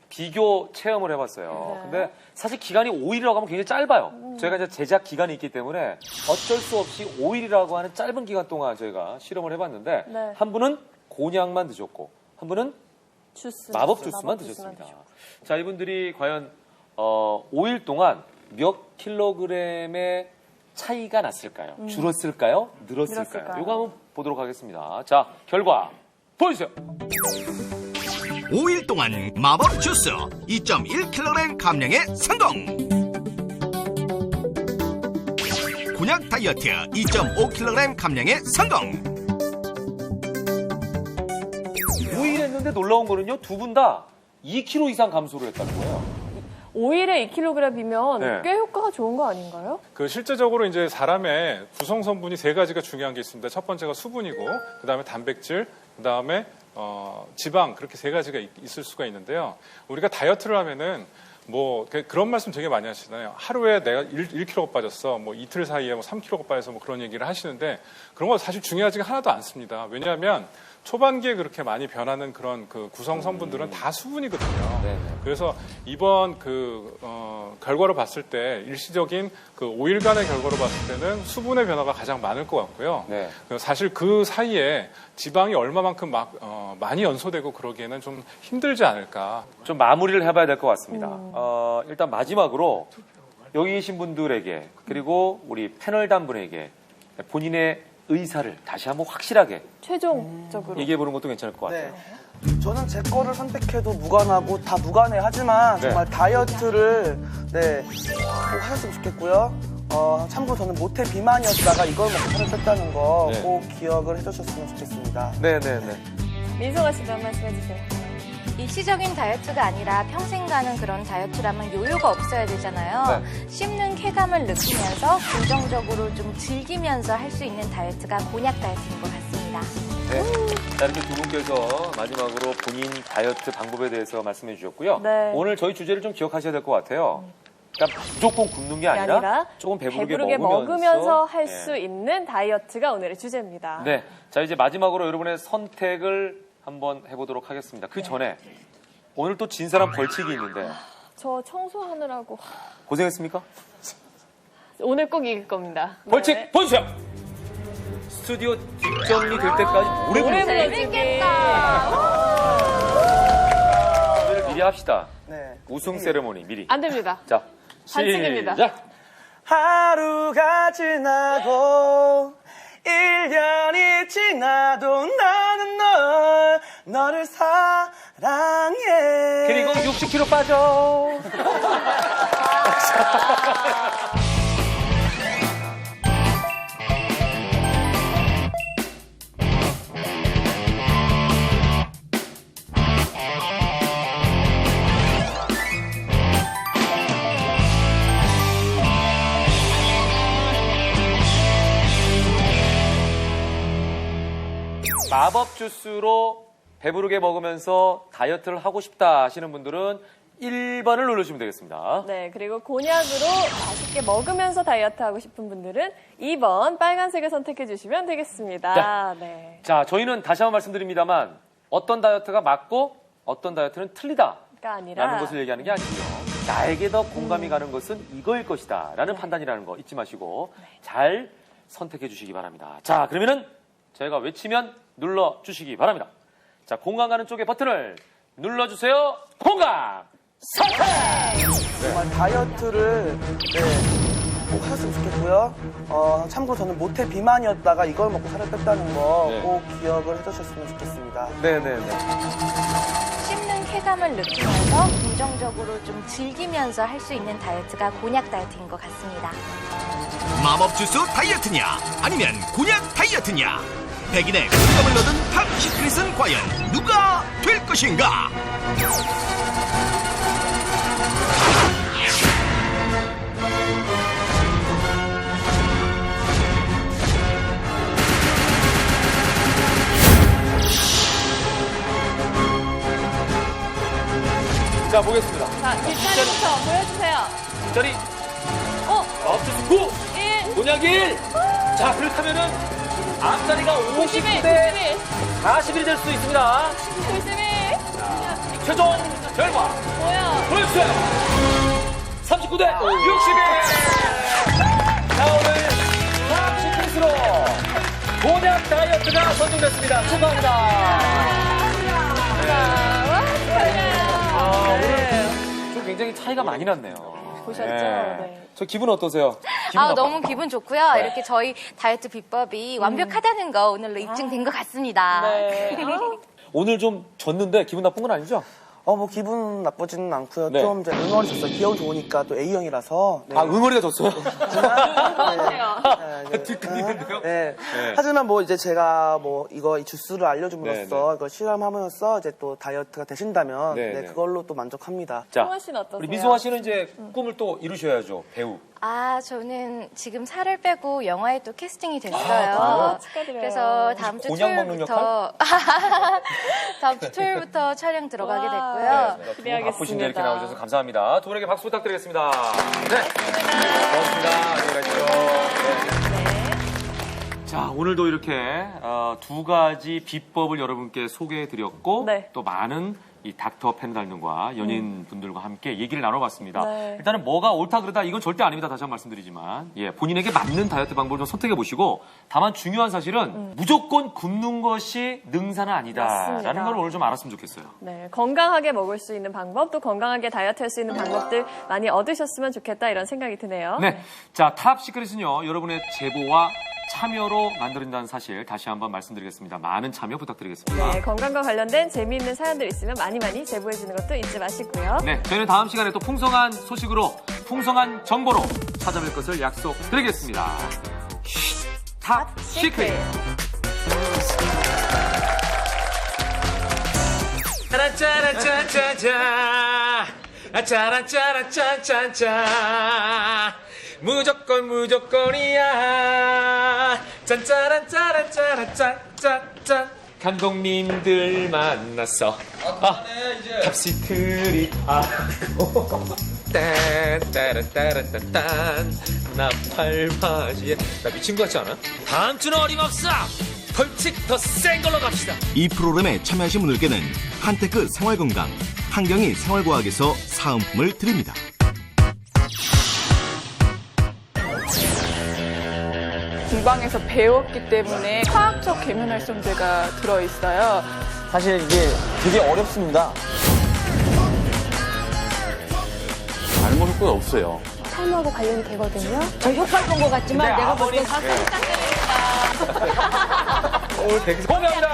Speaker 2: 비교 체험을 해봤어요. 근데 사실 기간이 5일이라고 하면 굉장히 짧아요. 저희가 이제 제작 기간이 있기 때문에 어쩔 수 없이 5일이라고 하는 짧은 기간 동안 저희가 실험을 해봤는데 한 분은 곤약만 드셨고 한 분은 마법 주스만 드셨습니다. 자, 이분들이 과연 5일 동안 몇 킬로그램의 차이가 났을까요? 줄었을까요? 늘었을까요? 이거 한번 보도록 하겠습니다. 자, 결과 보여주세요.
Speaker 3: 5일 동안 마법 주스 2.1kg 감량에 성공. 곤약 다이어트 2.5kg 감량에 성공.
Speaker 2: 5일 했는데 놀라운 거는요. 두 분 다 2kg 이상 감소를 했다는 거예요.
Speaker 1: 5일에 2kg이면
Speaker 2: 네.
Speaker 1: 꽤 효과가 좋은 거 아닌가요?
Speaker 7: 그 실제적으로 이제 사람의 구성 성분이 세 가지가 중요한 게 있습니다. 첫 번째가 수분이고, 그 다음에 단백질, 그 다음에 지방, 그렇게 세 가지가 있을 수가 있는데요. 우리가 다이어트를 하면은 뭐 그런 말씀 되게 많이 하시잖아요. 하루에 내가 1kg 빠졌어, 뭐 이틀 사이에 뭐 3kg 빠져서 뭐 그런 얘기를 하시는데 그런 거 사실 중요하지가 하나도 않습니다. 왜냐하면 초반기에 그렇게 많이 변하는 그런 그 구성 성분들은 다 수분이거든요. 그래서 이번 결과로 봤을 때 일시적인 그 5일간의 결과로 봤을 때는 수분의 변화가 가장 많을 것 같고요. 사실 그 사이에 지방이 얼마만큼 많이 연소되고 그러기에는 좀 힘들지 않을까.
Speaker 2: 좀 마무리를 해봐야 될 것 같습니다. 일단 마지막으로 여기 계신 분들에게 그리고 우리 패널단 분에게 본인의 의사를 다시 한번 확실하게
Speaker 1: 최종적으로
Speaker 2: 얘기해보는 것도 괜찮을 것 같아요.
Speaker 10: 저는 제 거를 선택해도 무관하고 다 무관해 하지만 정말 다이어트를 꼭 하셨으면 좋겠고요. 참고로 저는 모태 비만이었다가 이걸 먹고 살을 뺐다는 거 꼭 기억을 해주셨으면 좋겠습니다.
Speaker 2: 네네네.
Speaker 1: 민서가 씨도 한 말씀 해주세요.
Speaker 22: 일시적인 다이어트가 아니라 평생 가는 그런 다이어트라면 요요가 없어야 되잖아요. 씹는 쾌감을 느끼면서 긍정적으로 좀 즐기면서 할 수 있는 다이어트가 곤약 다이어트인 것 같습니다.
Speaker 2: 네. 자, 이렇게 두 분께서 마지막으로 본인 다이어트 방법에 대해서 말씀해 주셨고요. 오늘 저희 주제를 좀 기억하셔야 될 것 같아요. 그러니까 무조건 굶는 게 아니라 조금 배부르게
Speaker 1: 먹으면서 할 수 있는 다이어트가 오늘의 주제입니다.
Speaker 2: 네. 자, 이제 마지막으로 여러분의 선택을 한번 해보도록 하겠습니다. 그 전에 오늘 또 진 사람 벌칙이 있는데
Speaker 1: 저 청소하느라고
Speaker 2: 고생했습니까?
Speaker 1: 오늘 꼭 이길 겁니다.
Speaker 2: 벌칙 보여주세요. 스튜디오 뒷정리 될 때까지 오래 불러주기. 오늘 미리 합시다. 우승 세레모니 미리.
Speaker 1: 안 됩니다.
Speaker 2: 자,
Speaker 1: 반칙입니다.
Speaker 2: 시작.
Speaker 10: 하루가 지나고 1년이 지나도 나는 너를 사랑해.
Speaker 2: 그리고 60kg 빠져. 마법 주스로 배부르게 먹으면서 다이어트를 하고 싶다 하시는 분들은 1번을 누르시면 되겠습니다.
Speaker 1: 네, 그리고 곤약으로 맛있게 먹으면서 다이어트 하고 싶은 분들은 2번 빨간색을 선택해 주시면 되겠습니다.
Speaker 2: 자, 저희는 다시 한번 말씀드립니다만 어떤 다이어트가 맞고 어떤 다이어트는 틀리다 라는 것을 얘기하는 게 아니고요. 나에게 더 공감이 가는 것은 이거일 것이다 라는 판단이라는 거 잊지 마시고 잘 선택해 주시기 바랍니다. 자, 그러면은 저희가 외치면 눌러주시기 바랍니다. 자, 공감 가는 쪽의 버튼을 눌러주세요. 공감 선택!
Speaker 10: 정말 다이어트를 꼭 하셨으면 좋겠고요. 참고로 저는 모태 비만이었다가 이걸 먹고 살을 뺐다는 거 꼭 기억을 해주셨으면 좋겠습니다.
Speaker 2: 네네네.
Speaker 22: 씹는 쾌감을 느끼면서 긍정적으로 좀 즐기면서 할 수 있는 다이어트가 곤약 다이어트인 것 같습니다.
Speaker 3: 마법 주스 다이어트냐 아니면 곤약 다이어트냐. 백인의 공감을 얻은 탑 시크릿은 과연 누가 될 것인가?
Speaker 2: 자, 보겠습니다.
Speaker 1: 자, 뒷자리부터 보여주세요.
Speaker 2: 뒷자리. 마법 주스 9. 곤약 1. 자, 그렇다면은 앞자리가 50대 41이 될 수 있습니다.
Speaker 1: 91.
Speaker 2: 최종 결과 보여주세요. 39대 61. 자, 오늘 탑 시크릿으로 곤약 다이어트가 선정됐습니다. 축하합니다. 오늘 좀 굉장히 차이가 많이 났네요.
Speaker 1: 보셨죠?
Speaker 2: 저 기분 어떠세요?
Speaker 22: 너무 기분 좋고요. 이렇게 저희 다이어트 비법이 완벽하다는 거 오늘로 입증된 것 같습니다.
Speaker 2: 오늘 좀 졌는데 기분 나쁜 건 아니죠?
Speaker 10: 뭐 기분 나쁘지는 않고요.
Speaker 2: 네.
Speaker 10: 좀 이제 응어리 줬어요. 귀여운 좋으니까 또 A형이라서. 네.
Speaker 2: 아, 응어리가 줬어요?
Speaker 10: 뒷간이는데요? 네. 하지만 뭐 이제 제가 뭐 이 주스를 알려줌으로써 이걸 실험하면서 이제 또 다이어트가 되신다면 그걸로 또 만족합니다.
Speaker 2: 자,
Speaker 1: 송아 씨는 어떠세요?
Speaker 2: 우리 미소아 씨는 이제 꿈을 또 이루셔야죠. 배우.
Speaker 22: 저는 지금 살을 빼고 영화에 또 캐스팅이 됐어요.
Speaker 2: 그래요?
Speaker 1: 축하드려요.
Speaker 22: 그래서 다음 주
Speaker 2: 곤약 먹는
Speaker 22: 토요일부터 다음 주 토요일부터 촬영 들어가게 됐고요.
Speaker 2: 네, 바쁘신데 이렇게 나오셔서 감사합니다. 두 분에게 박수 부탁드리겠습니다. 네. 고맙습니다. 안녕히 가십시오. 자, 오늘도 이렇게 두 가지 비법을 여러분께 소개해드렸고 또 많은 이 닥터 페널단과 연예인분들과 함께 얘기를 나눠봤습니다.
Speaker 1: 네.
Speaker 2: 일단은 뭐가 옳다 그르다 이건 절대 아닙니다. 다시 한번 말씀드리지만 본인에게 맞는 다이어트 방법을 좀 선택해보시고 다만 중요한 사실은 무조건 굶는 것이 능사는 아니다라는
Speaker 1: 맞습니다.
Speaker 2: 걸 오늘 좀 알았으면 좋겠어요.
Speaker 1: 네, 건강하게 먹을 수 있는 방법, 또 건강하게 다이어트 할 수 있는 방법들 많이 얻으셨으면 좋겠다 이런 생각이 드네요.
Speaker 2: 네, 자, 탑 시크릿은요, 여러분의 제보와 참여로 만들어진다는 사실 다시 한번 말씀드리겠습니다. 많은 참여 부탁드리겠습니다.
Speaker 1: 네, 건강과 관련된 재미있는 사연들 있으면 많이 제보해주는 것도 잊지 마시고요.
Speaker 2: 네, 저희는 다음 시간에 또 풍성한 소식으로, 풍성한 정보로 찾아뵐 것을 약속드리겠습니다. 탑 시크릿. 짜란짜란짜짜짜 짜란짜란짜짜짜 무조건이야 짠짜란짜란짜란짜짜짠 감독님들 만났어 탑시크릿 딴따란따란딴 나팔바지에 나 미친 거 같지 않아? 다음 주는 어림없어 벌칙 더 센 걸로 갑시다.
Speaker 3: 이 프로그램에 참여하신 분들께는 한테크 생활건강, 한경희 생활과학에서 사은품을 드립니다.
Speaker 15: 공방에서 배웠기 때문에 화학적 계면활성제가 들어있어요.
Speaker 10: 사실 이게 되게 어렵습니다.
Speaker 6: 안 먹을 건 없어요.
Speaker 11: 탈모하고 관련이 되거든요.
Speaker 9: 저 효과 본 것 같지만 내가 볼 때
Speaker 2: 오늘 되게 소개합니다.